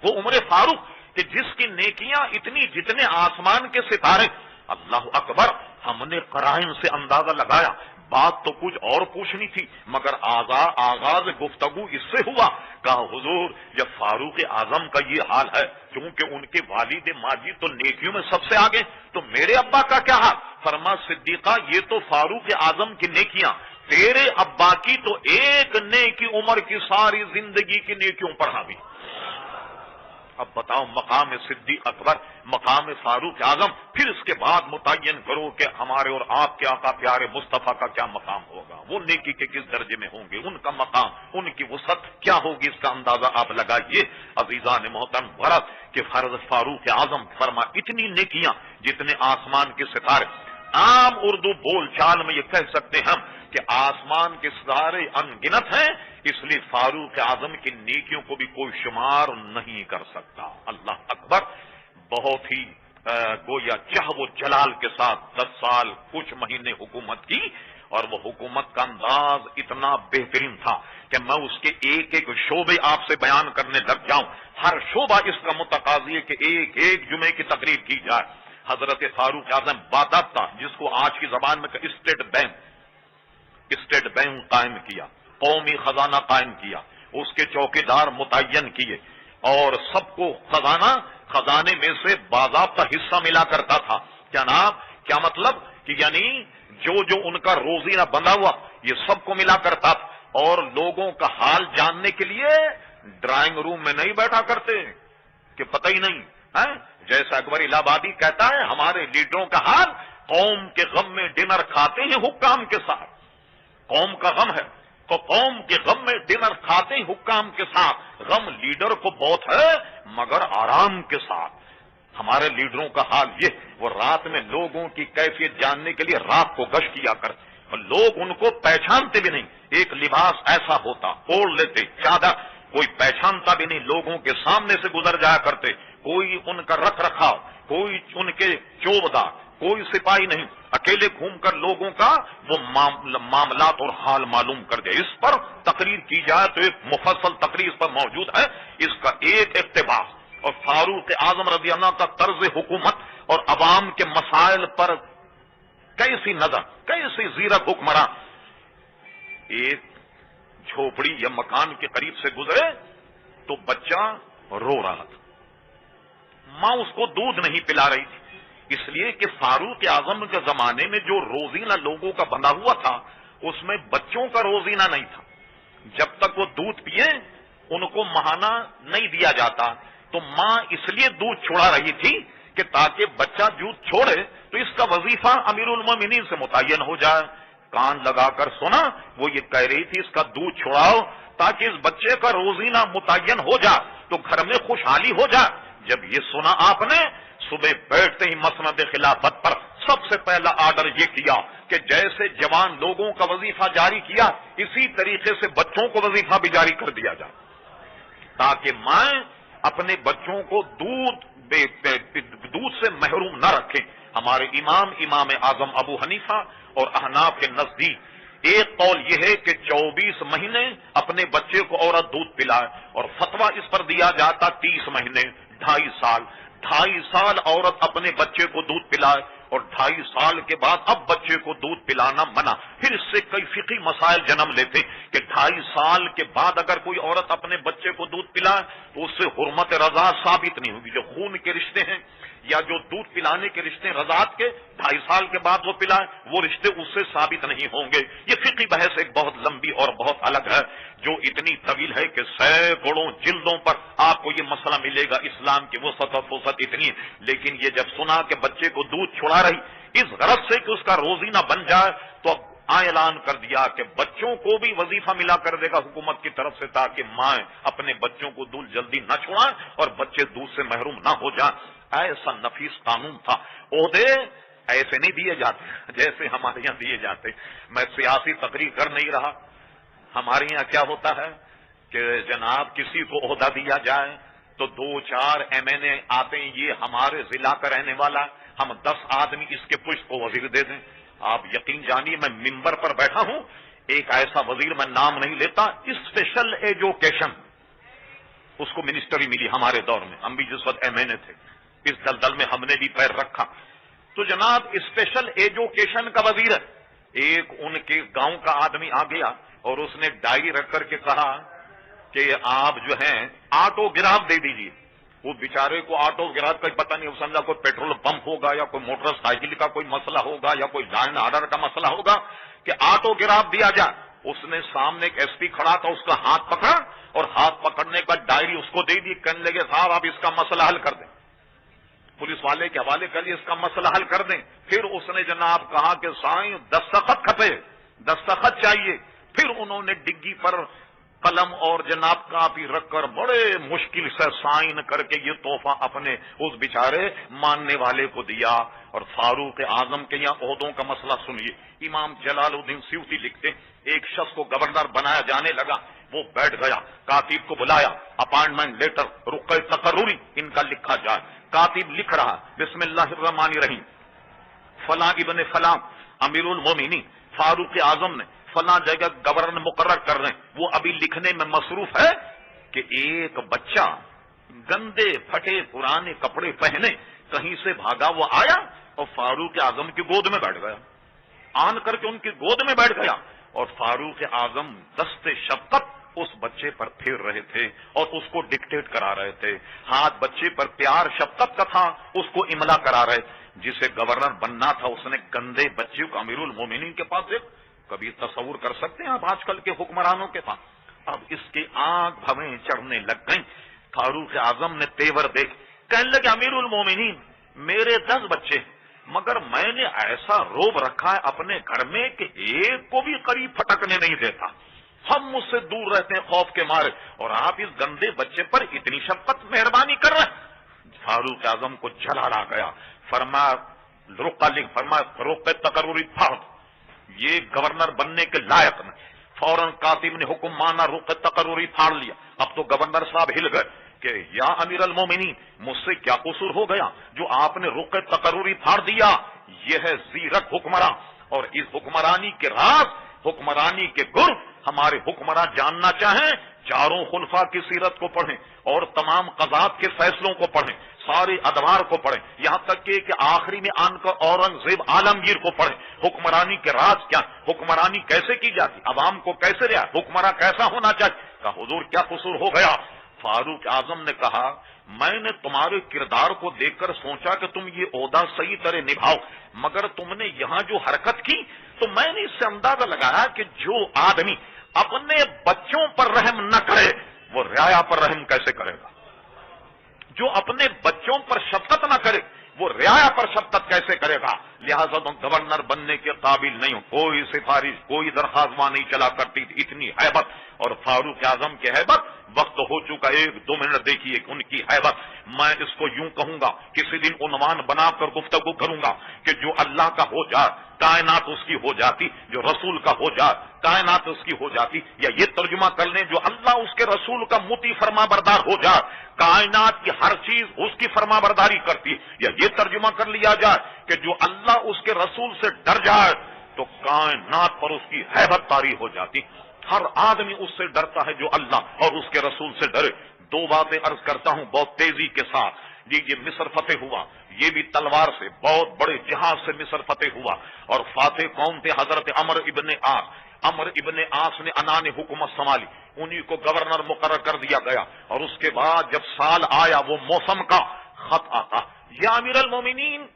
وہ عمر فاروق کہ جس کی نیکیاں اتنی جتنے آسمان کے ستارے۔ اللہ اکبر، ہم نے قرائن سے اندازہ لگایا بات تو کچھ اور پوچھنی تھی مگر آغاز گفتگو اس سے ہوا۔ کہا حضور جب فاروق اعظم کا یہ حال ہے کیونکہ ان کے والد ماجد تو نیکیوں میں سب سے آگے، تو میرے ابا کا کیا حال؟ فرما صدیقہ یہ تو فاروق اعظم کی نیکیاں، تیرے ابا کی تو ایک نیکی عمر کی ساری زندگی کی نیکیوں پر حاوی۔ اب بتاؤ مقام صدیق اکبر، مقام فاروق اعظم، پھر اس کے بعد متعین کرو کہ ہمارے اور آپ کے آقا پیارے مصطفیٰ کا کیا مقام ہوگا، وہ نیکی کے کس درجے میں ہوں گے، ان کا مقام، ان کی وسعت کیا ہوگی، اس کا اندازہ آپ لگائیے۔ عزیزان محترم بھرت کہ فرض فاروق اعظم فرما اتنی نیکیاں جتنے آسمان کے ستارے۔ عام اردو بول چال میں یہ کہہ سکتے ہیں ہم کہ آسمان کے ستارے ان گنت ہیں، اس لیے فاروق اعظم کی نیکیوں کو بھی کوئی شمار نہیں کر سکتا۔ اللہ اکبر، بہت ہی گویا چہ و جلال کے ساتھ 10 سال کچھ مہینے حکومت کی، اور وہ حکومت کا انداز اتنا بہترین تھا کہ میں اس کے ایک ایک شعبے آپ سے بیان کرنے لگ جاؤں، ہر شعبہ اس کا متقاضی ہے کہ ایک ایک جمعے کی تقریر کی جائے۔ حضرت فاروق اعظم باضابطہ جس کو آج کی زبان میں اسٹیٹ بینک قائم کیا، قومی خزانہ قائم کیا، اس کے چوکیدار متعین کیے، اور سب کو خزانے میں سے باضابطہ حصہ ملا کرتا تھا۔ کیا نام، کیا مطلب کہ یعنی جو ان کا روزینہ بندھا ہوا یہ سب کو ملا کرتا تھا، اور لوگوں کا حال جاننے کے لیے ڈرائنگ روم میں نہیں بیٹھا کرتے کہ پتہ ہی نہیں ہے، جیسا اکبر الہ آبادی کہتا ہے ہمارے لیڈروں کا حال قوم کے غم میں ڈنر کھاتے ہیں حکام کے ساتھ، قوم کا غم ہے تو قوم کے غم میں ڈنر کھاتے ہیں حکام کے ساتھ، غم لیڈر کو بہت ہے مگر آرام کے ساتھ۔ ہمارے لیڈروں کا حال یہ، وہ رات میں لوگوں کی کیفیت جاننے کے لیے رات کو گشت کیا کرتے، اور لوگ ان کو پہچانتے بھی نہیں، ایک لباس ایسا ہوتا اوڑھ لیتے چادر، کوئی پہچانتا بھی نہیں، لوگوں کے سامنے سے گزر جایا کرتے، کوئی ان کا رکھ رکھاؤ، کوئی ان کے چوبدار، کوئی سپاہی نہیں، اکیلے گھوم کر لوگوں کا وہ معاملات اور حال معلوم کر دے۔ اس پر تقریر کی جائے تو ایک مفصل تقریر اس پر موجود ہے، اس کا ایک اقتباس، اور فاروق اعظم رضی اللہ کا طرز حکومت اور عوام کے مسائل پر کیسی نظر، کیسی زیرک حکمراں، ایک جھوپڑی یا مکان کے قریب سے گزرے تو بچہ رو رہا تھا، ماں اس کو دودھ نہیں پلا رہی تھی، اس لیے کہ فاروق اعظم کے زمانے میں جو روزینہ لوگوں کا بندھا ہوا تھا اس میں بچوں کا روزینہ نہیں تھا، جب تک وہ دودھ پیے ان کو مہانہ نہیں دیا جاتا، تو ماں اس لیے دودھ چھوڑا رہی تھی کہ تاکہ بچہ دودھ چھوڑے تو اس کا وظیفہ امیر المومنین سے متعین ہو جائے۔ کان لگا کر سنا، وہ یہ کہہ رہی تھی اس کا دودھ چھوڑاؤ تاکہ اس بچے کا روزینہ متعین ہو جائے تو گھر میں خوشحالی ہو جائے۔ جب یہ سنا آپ نے، صبح بیٹھتے ہی مسند خلافت پر سب سے پہلا آرڈر یہ کیا کہ جیسے جوان لوگوں کا وظیفہ جاری کیا، اسی طریقے سے بچوں کو وظیفہ بھی جاری کر دیا جائے، تاکہ مائیں اپنے بچوں کو دودھ سے محروم نہ رکھیں۔ ہمارے امام اعظم ابو حنیفہ اور احناف کے نزدیک ایک قول یہ ہے کہ 24 مہینے اپنے بچے کو عورت دودھ پلائے، اور فتویٰ اس پر دیا جاتا 30 مہینے، 2.5 سال عورت اپنے بچے کو دودھ پلائے، اور 2.5 سال کے بعد اب بچے کو دودھ پلانا منع۔ پھر اس سے کئی فقہی مسائل جنم لیتے کہ 2.5 سال کے بعد اگر کوئی عورت اپنے بچے کو دودھ پلائے تو اس سے حرمت رضاعت ثابت نہیں ہوگی، جو خون کے رشتے ہیں یا جو دودھ پلانے کے رشتے رضاعت کے 2.5 سال کے بعد وہ پلائے، وہ رشتے اس سے ثابت نہیں ہوں گے۔ یہ فقہی بحث ایک بہت لمبی اور بہت الگ ہے، جو اتنی طویل ہے کہ سینکڑوں جلدوں پر آپ کو یہ مسئلہ ملے گا، اسلام کی وسعت اور فسعت اتنی ہے۔ لیکن یہ جب سنا کہ بچے کو دودھ چھڑا رہی اس غرض سے کہ اس کا روزینہ بن جائے، تو اب اعلان کر دیا کہ بچوں کو بھی وظیفہ ملا کر دے گا حکومت کی طرف سے، تاکہ مائیں اپنے بچوں کو دودھ جلدی نہ چھوڑائیں اور بچے دودھ سے محروم نہ ہو جائیں۔ ایسا نفیس قانون تھا۔ عہدے ایسے نہیں دیے جاتے جیسے ہمارے یہاں دیے جاتے۔ میں سیاسی تقریر کر نہیں رہا، ہمارے یہاں کیا ہوتا ہے کہ جناب کسی کو عہدہ دیا جائے تو 2-4 MNA آتے ہیں، یہ ہمارے ضلع کا رہنے والا، ہم 10 آدمی اس کے پشت کو وزیر دے دیں۔ آپ یقین جانیے میں ممبر پر بیٹھا ہوں، ایک ایسا وزیر، میں نام نہیں لیتا، اسپیشل ایجوکیشن، اس کو منسٹری ملی ہمارے دور میں، ہم بھی جس وقت MNA تھے، اس دلدل میں ہم نے بھی پیر رکھا۔ تو جناب اسپیشل ایجوکیشن کا وزیر ہے، ایک ان کے گاؤں کا آدمی آ گیا اور اس نے ڈائری رکھ کر کے کہا کہ آپ جو ہیں آٹو گراف دے دیجیے۔ وہ بیچارے کو آٹو گراف کا پتہ نہیں، سمجھا کوئی پیٹرول پمپ ہوگا یا کوئی موٹر سائیکل کا کوئی مسئلہ ہوگا یا کوئی لائن آرڈر کا مسئلہ ہوگا کہ آٹو گراف دیا جائے۔ اس نے سامنے ایک SP کھڑا تھا، اس کا ہاتھ پکڑا اور ہاتھ پکڑنے کا ڈائری اس کو دے دی، کہنے لگے صاحب آپ اس کا مسئلہ حل کر دیں، پولیس والے کے حوالے کر لیے، اس کا مسئلہ حل کر دیں۔ پھر اس نے جناب کہا کہ سائیں دستخط کھپے، دستخط چاہیے۔ پھر انہوں نے ڈگی پر قلم اور جناب کاپی رکھ کر بڑے مشکل سے سائن کر کے یہ تحفہ اپنے اس بیچارے ماننے والے کو دیا۔ اور فاروق اعظم کے یہاں عہدوں کا مسئلہ سنیے، امام جلال الدین سیوطی لکھتے ایک شخص کو گورنر بنایا جانے لگا، وہ بیٹھ گیا، کاتب کو بلایا، اپائنٹمنٹ لیٹر رقع تقرری ان کا لکھا جائے۔ کاتب لکھ رہا بسم اللہ الرحمن الرحیم، فلاں ابن فلاں امیر المومنین فاروق اعظم نے فلاں جگہ گورنر مقرر کر رہے ہیں۔ وہ ابھی لکھنے میں مصروف ہے کہ ایک بچہ گندے پھٹے پرانے کپڑے پہنے کہیں سے بھاگا وہ آیا اور فاروق اعظم کی گود میں بیٹھ گیا، آن کر کے ان کی گود میں بیٹھ گیا، اور فاروق اعظم دست شفقت اس بچے پر پھیر رہے تھے اور اس کو ڈکٹیٹ کرا رہے تھے، ہاتھ بچے پر پیار شفقت کا تھا، اس کو املا کرا رہے تھے۔ جسے گورنر بننا تھا اس نے گندے بچے کو امیر المومنین کے پاس دیکھ، کبھی تصور کر سکتے ہیں آپ آج کل کے حکمرانوں کے پاس؟ اب اس کی آنکھ بھویں چڑھنے لگ گئیں۔ فاروق اعظم نے تیور دیکھ، کہنے لگے امیر المومنین میرے 10 بچے ہیں، مگر میں نے ایسا روب رکھا ہے اپنے گھر میں کہ ایک کو بھی قریب پھٹکنے نہیں دیتا، ہم مجھ سے دور رہتے ہیں خوف کے مارے، اور آپ اس گندے بچے پر اتنی شفقت مہربانی کر رہے ہیں۔ فاروق اعظم کو جلال آ گیا، فرمایا تقرری پھاڑ، یہ گورنر بننے کے لائق نہیں۔ فوراً کاتب نے حکم مانا، رخ تقرری پھاڑ لیا۔ اب تو گورنر صاحب ہل گئے کہ یا امیر المومنین، مجھ سے کیا قصور ہو گیا جو آپ نے رخ تقرری پھاڑ دیا؟ یہ ہے زیرک حکمراں، اور اس حکمرانی کے راز، حکمرانی کے گر ہمارے حکمراں جاننا چاہیں، چاروں خلفاء کی سیرت کو پڑھیں اور تمام قضات کے فیصلوں کو پڑھیں، سارے ادوار کو پڑھیں، یہاں تک کہ آخری میں آن کر اورنگزیب عالمگیر کو پڑھیں۔ حکمرانی کے راز کیا، حکمرانی کیسے کی جاتی، عوام کو کیسے رہا، حکمراں کیسا ہونا چاہیے؟ کہا حضور کیا قصور ہو گیا؟ فاروق اعظم نے کہا میں نے تمہارے کردار کو دیکھ کر سوچا کہ تم یہ عہدہ صحیح طرح نبھاؤ، مگر تم نے یہاں جو حرکت کی تو میں نے اس سے اندازہ لگایا کہ جو آدمی اپنے بچوں پر رحم نہ کرے وہ رعایا پر رحم کیسے کرے گا، جو اپنے بچوں پر شفقت نہ کرے وہ رعایا پر شفقت کیسے کرے گا؟ لہذا تم گورنر بننے کے قابل نہیں ہو۔ کوئی سفارش، کوئی درخواست وہاں نہیں چلا کرتی تھی، اتنی حیبت۔ اور فاروق اعظم کی حیبت، وقت ہو چکا، 1-2 منٹ دیکھیے ان کی حیبت۔ میں اس کو یوں کہوں گا، کسی دن عنوان بنا کر گفتگو کروں گا کہ جو اللہ کا ہو جائے کائنات اس کی ہو جاتی، جو رسول کا ہو جائے کائنات اس کی ہو جاتی، یا یہ ترجمہ کر لیں جو اللہ اس کے رسول کا مطیع فرما بردار ہو جائے کائنات کی ہر چیز اس کی فرما برداری کرتی، یا یہ ترجمہ کر لیا جائے کہ جو اللہ اس کے رسول سے ڈر جائے تو کائنات پر اس کی ہیبت طاری ہو جاتی۔ ہر آدمی اس سے ڈرتا ہے جو اللہ اور اس کے رسول سے ڈرے۔ 2 باتیں عرض کرتا ہوں بہت تیزی کے ساتھ۔ یہ مصر فتح ہوا، یہ بھی تلوار سے، بہت بڑے جہاز سے مصر فتح ہوا، اور فاتح کون تھے؟ حضرت عمر ابن عاص۔ عمر ابن عاص نے انان حکومت سنبھالی، انہی کو گورنر مقرر کر دیا گیا، اور اس کے بعد جب سال آیا وہ موسم کا خط آتا، یا امیر المومنین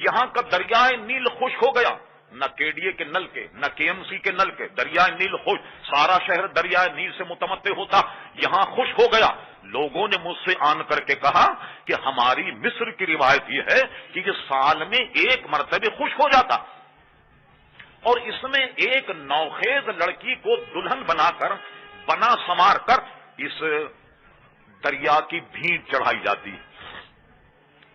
یہاں کا دریائے نیل خشک ہو گیا، نہ کیڈیے کے نل کے، نہ کے ایم سی کے نل کے، دریائے نیل خشک، سارا شہر دریائے نیل سے متمتع ہوتا، یہاں خشک ہو گیا۔ لوگوں نے مجھ سے آن کر کے کہا کہ ہماری مصر کی روایت یہ ہے کہ یہ سال میں 1 مرتبہ خشک ہو جاتا، اور اس میں ایک نوخیز لڑکی کو دلہن بنا کر، بنا سنوار کر اس دریا کی بھینٹ چڑھائی جاتی،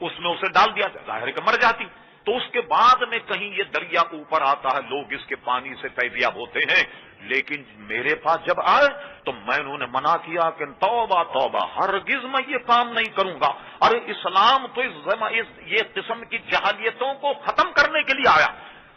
اس میں اسے ڈال دیا جائے، ظاہر ہے کہ مر جاتی۔ تو اس کے بعد میں کہیں یہ دریا اوپر آتا ہے، لوگ اس کے پانی سے فیضیاب ہوتے ہیں، لیکن میرے پاس جب آئے تو میں انہوں نے منع کیا کہ توبہ توبہ، ہرگز میں یہ کام نہیں کروں گا۔ ارے اسلام تو یہ قسم کی جہالیتوں کو ختم کرنے کے لیے آیا۔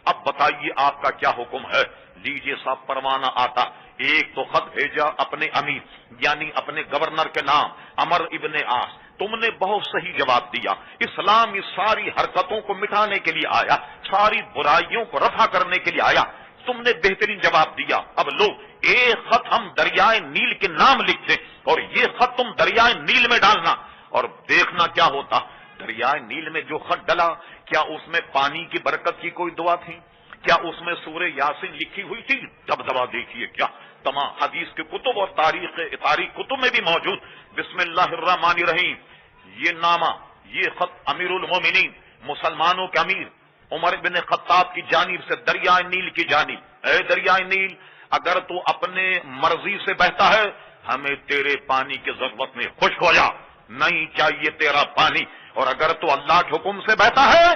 اب بتائیے آپ کا کیا حکم ہے؟ لیجیے صاحب پروانہ آتا، ایک تو خط بھیجا اپنے امیر یعنی اپنے گورنر کے نام عمر ابن عاص، تم نے بہت صحیح جواب دیا، اسلام اس ساری حرکتوں کو مٹانے کے لیے آیا، ساری برائیوں کو رفع کرنے کے لیے آیا، تم نے بہترین جواب دیا۔ اب لو ایک خط ہم دریائے نیل کے نام لکھ دیں اور یہ خط تم دریائے نیل میں ڈالنا، اور دیکھنا کیا ہوتا۔ دریائے نیل میں جو خط ڈلا، کیا اس میں پانی کی برکت کی کوئی دعا تھی؟ کیا اس میں سورہ یاسین لکھی ہوئی تھی؟ دبدبا دیکھیے کیا، تمام حدیث کے کتب اور تاریخ کتب میں بھی موجود۔ بسم اللہ الرحمن الرحیم، یہ نامہ، یہ خط امیر المومنین مسلمانوں کے امیر عمر بن خطاب کی جانب سے دریائے نیل کی جانب۔ اے دریائے نیل، اگر تو اپنے مرضی سے بہتا ہے ہمیں تیرے پانی کی ضرورت نہیں، خشک ہو جا، نہیں چاہیے تیرا پانی، اور اگر تو اللہ کے حکم سے بہتا ہے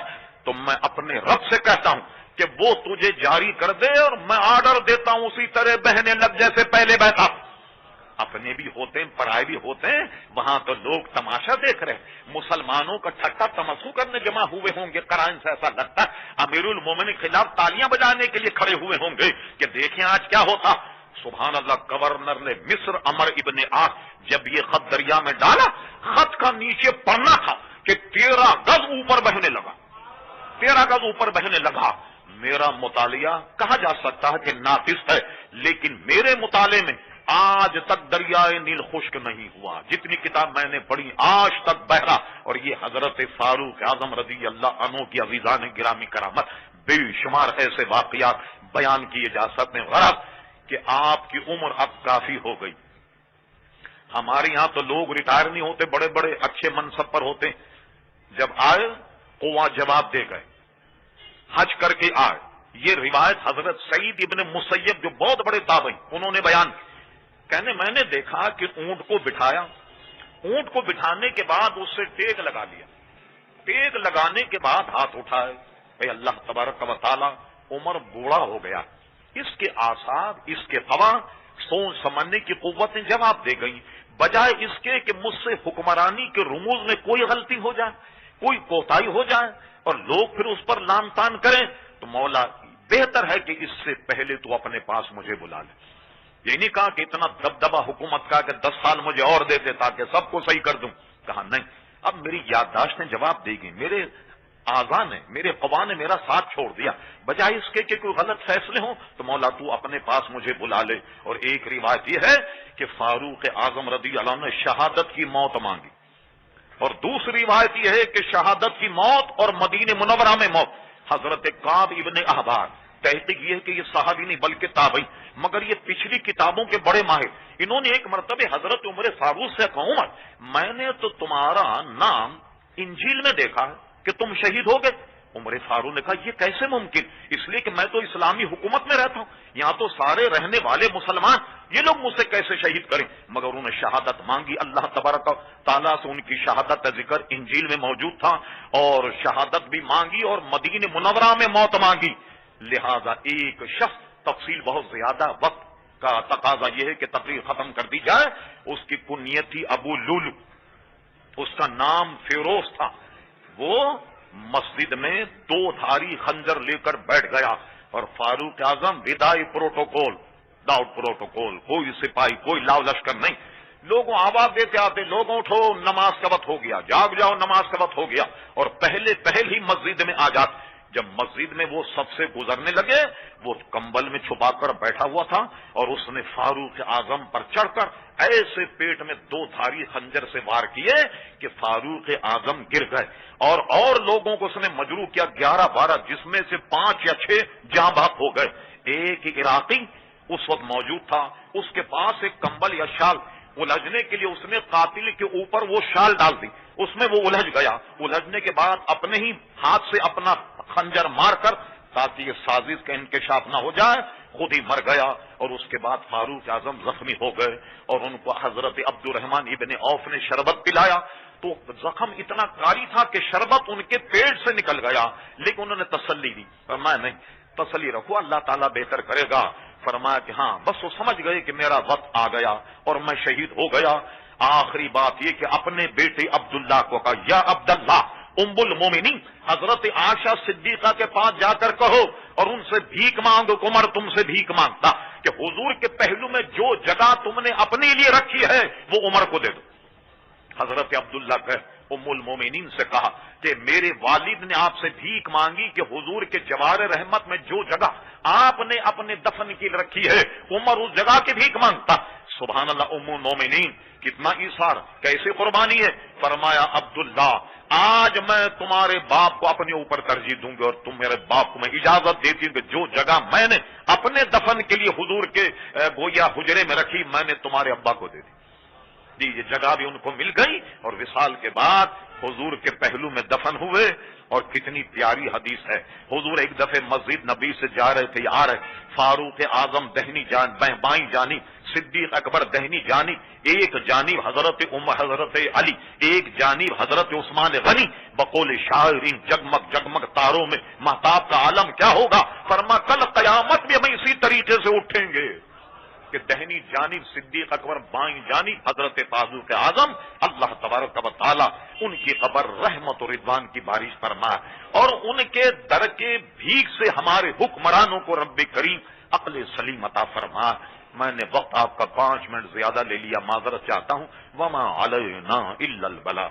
تو میں اپنے رب سے کہتا ہوں کہ وہ تجھے جاری کر دے، اور میں آرڈر دیتا ہوں اسی طرح بہنے لگ جیسے پہلے بہتا۔ اپنے بھی ہوتے ہیں پرائے بھی ہوتے ہیں، وہاں تو لوگ تماشا دیکھ رہے ہیں، مسلمانوں کا ٹھٹا تمسخر کرنے جمع ہوئے ہوں گے، قرائن سے ایسا لگتا ہے امیر المومنین کے خلاف تالیاں بجانے کے لیے کھڑے ہوئے ہوں گے کہ دیکھیں آج کیا ہوتا۔ سبحان اللہ، گورنر نے مصر عمر ابن عاص جب یہ خط دریا میں ڈالا، خط کا نیچے پڑھنا تھا کہ 13 گز اوپر بہنے لگا، 13 گز اوپر بہنے لگا۔ میرا مطالعہ کہا جا سکتا ہے کہ ناقص ہے، لیکن میرے مطالعے میں آج تک دریائے نیل خشک نہیں ہوا، جتنی کتاب میں نے پڑھی آج تک بہرا، اور یہ حضرت فاروق اعظم رضی اللہ عنہ کی عزیزان گرامی کرامت بے شمار ایسے واقعات بیان کیے جا سکتے ہیں۔ غرض کہ آپ کی عمر اب کافی ہو گئی، ہمارے یہاں تو لوگ ریٹائر نہیں ہوتے، بڑے بڑے اچھے منصب پر ہوتے، جب آئے قوا جواب دے گئے، حج کر کے آئے۔ یہ روایت حضرت سعید ابن مسیب جو بہت بڑے تابعی انہوں نے بیان کی، کہنے میں نے دیکھا کہ اونٹ کو بٹھایا، اونٹ کو بٹھانے کے بعد اس سے ٹیک لگا لیا. ٹیک لگانے کے بعد ہاتھ اٹھائے, اے اللہ تبارک و تعالی, عمر بوڑھا ہو گیا, اس کے آثار, اس کے خواہ, سوچ سمجھنے کی قوتیں جواب دے گئیں, بجائے اس کے کہ مجھ سے حکمرانی کے رموز میں کوئی غلطی ہو جائے, کوئی کوتاہی ہو جائے اور لوگ پھر اس پر لان تان کریں, تو مولا بہتر ہے کہ اس سے پہلے تو اپنے پاس مجھے بلا لے. یہ نہیں کہا کہ اتنا دبدبا حکومت کا کہ 10 سال مجھے اور دیتے تاکہ سب کو صحیح کر دوں. کہا نہیں, اب میری یادداشتیں جواب دے گی, میرے آزا نے, میرے قوا نے میرا ساتھ چھوڑ دیا, بجائے اس کے کہ کوئی غلط فیصلے ہوں تو مولا تو اپنے پاس مجھے بلا لے. اور ایک روایت یہ ہے کہ فاروق اعظم رضی اللہ عنہ نے شہادت کی موت مانگی, اور دوسری روایت یہ ہے کہ شہادت کی موت اور مدینہ منورہ میں موت. حضرت کعب ابن احبار, تحقیق یہ ہے کہ یہ صحابی نہیں بلکہ تابعی, مگر یہ پچھلی کتابوں کے بڑے ماہر. انہوں نے ایک مرتبہ حضرت عمر فاروق سے کہا, عمر میں نے تو تمہارا نام انجیل میں دیکھا ہے کہ تم شہید ہو گئے. عمر فاروق نے کہا یہ کیسے ممکن, اس لیے کہ میں تو اسلامی حکومت میں رہتا ہوں, یہاں تو سارے رہنے والے مسلمان, یہ لوگ مجھ سے کیسے شہید کریں. مگر انہوں نے شہادت مانگی, اللہ تبارک تعالیٰ سے ان کی شہادت کا ذکر انجیل میں موجود تھا, اور شہادت بھی مانگی اور مدینہ منورہ میں موت مانگی. لہذا ایک شخص, تفصیل بہت زیادہ وقت کا تقاضا یہ ہے کہ تقریر ختم کر دی جائے, اس کی کنیت تھی ابو لولو, اس کا نام فیروز تھا. وہ مسجد میں 2 دھاری خنجر لے کر بیٹھ گیا, اور فاروق اعظم وداعی پروٹوکول, داؤد پروٹوکول, کوئی سپاہی, کوئی لاؤ لشکر نہیں, لوگوں آواز دیتے آتے, لوگوں اٹھو نماز کا وقت ہو گیا, جاگ جاؤ نماز کا وقت ہو گیا, اور پہل ہی مسجد میں آ جاتے. جب مسجد میں وہ سب سے گزرنے لگے, وہ کمبل میں چھپا کر بیٹھا ہوا تھا, اور اس نے فاروق اعظم پر چڑھ کر ایسے پیٹ میں 2 دھاری خنجر سے وار کیے کہ فاروق اعظم گر گئے, اور لوگوں کو اس نے مجروح کیا 11-12, جس میں سے 5 یا 6 جاں بحق ہو گئے. ایک عراقی اس وقت موجود تھا, اس کے پاس ایک کمبل یا شال, الجھنے کے لیے اس نے قاتل کے اوپر وہ شال ڈال دی, اس میں وہ الجھ گیا. الجھنے کے بعد اپنے ہی ہاتھ سے اپنا خنجر مار کر, تاکہ یہ سازش کا انکشاف نہ ہو جائے, خود ہی مر گیا. اور اس کے بعد فاروق اعظم زخمی ہو گئے, اور ان کو حضرت عبد الرحمن ابن عوف نے شربت پلایا, تو زخم اتنا کاری تھا کہ شربت ان کے پیٹ سے نکل گیا, لیکن انہوں نے تسلی دی, فرمایا نہیں تسلی رکھو, اللہ تعالیٰ بہتر کرے گا. فرمایا کہ ہاں, بس وہ سمجھ گئے کہ میرا وقت آ گیا اور میں شہید ہو گیا. آخری بات یہ کہ اپنے بیٹے عبداللہ کو کہا, یا عبداللہ ام المومنین, حضرت عائشہ صدیقہ کے پاس جا کر کہو اور ان سے بھیک مانگو, عمر تم سے بھیک مانگتا کہ حضور کے پہلو میں جو جگہ تم نے اپنے لیے رکھی ہے وہ عمر کو دے دو. حضرت عبداللہ کہ ام المومنین سے کہا کہ میرے والد نے آپ سے بھیک مانگی کہ حضور کے جوار رحمت میں جو جگہ آپ نے اپنے دفن کی رکھی ہے, عمر اس جگہ کی بھیک مانگتا. سبحان اللہ, ام المومنین کتنا ایثار, کیسے قربانی ہے. فرمایا عبداللہ آج میں تمہارے باپ کو اپنے اوپر ترجیح دوں گی, اور تم میرے باپ کو میں اجازت دیتی ہوں کہ جو جگہ میں نے اپنے دفن کے لیے حضور کے گویا حجرے میں رکھی, میں نے تمہارے ابا کو دے دی. جی یہ جگہ بھی ان کو مل گئی, اور وصال کے بعد حضور کے پہلو میں دفن ہوئے. اور کتنی پیاری حدیث ہے, حضور ایک دفعہ مسجد نبی سے جا رہے تھے, آ رہے, فاروق اعظم دہنی بائیں جانب, صدیق اکبر دہنی جانب, ایک جانب حضرت علی, ایک جانب حضرت عثمان غنی. بقول شاعرین جگمگ جگمگ تاروں میں مہتاب کا عالم کیا ہوگا. فرما کل قیامت میں ہم اسی طریقے سے اٹھیں گے کہ دہنی جانب صدیق اکبر, بائیں جانب حضرت فاروق اعظم. اللہ تبارک و تعالی ان کی قبر رحمت و رضوان کی بارش فرمائے, اور ان کے در کے بھیک سے ہمارے حکمرانوں کو رب کریم عقل سلیم عطا فرمائے. میں نے وقت آپ کا 5 منٹ زیادہ لے لیا, معذرت چاہتا ہوں. وما علینا الا البلاغ.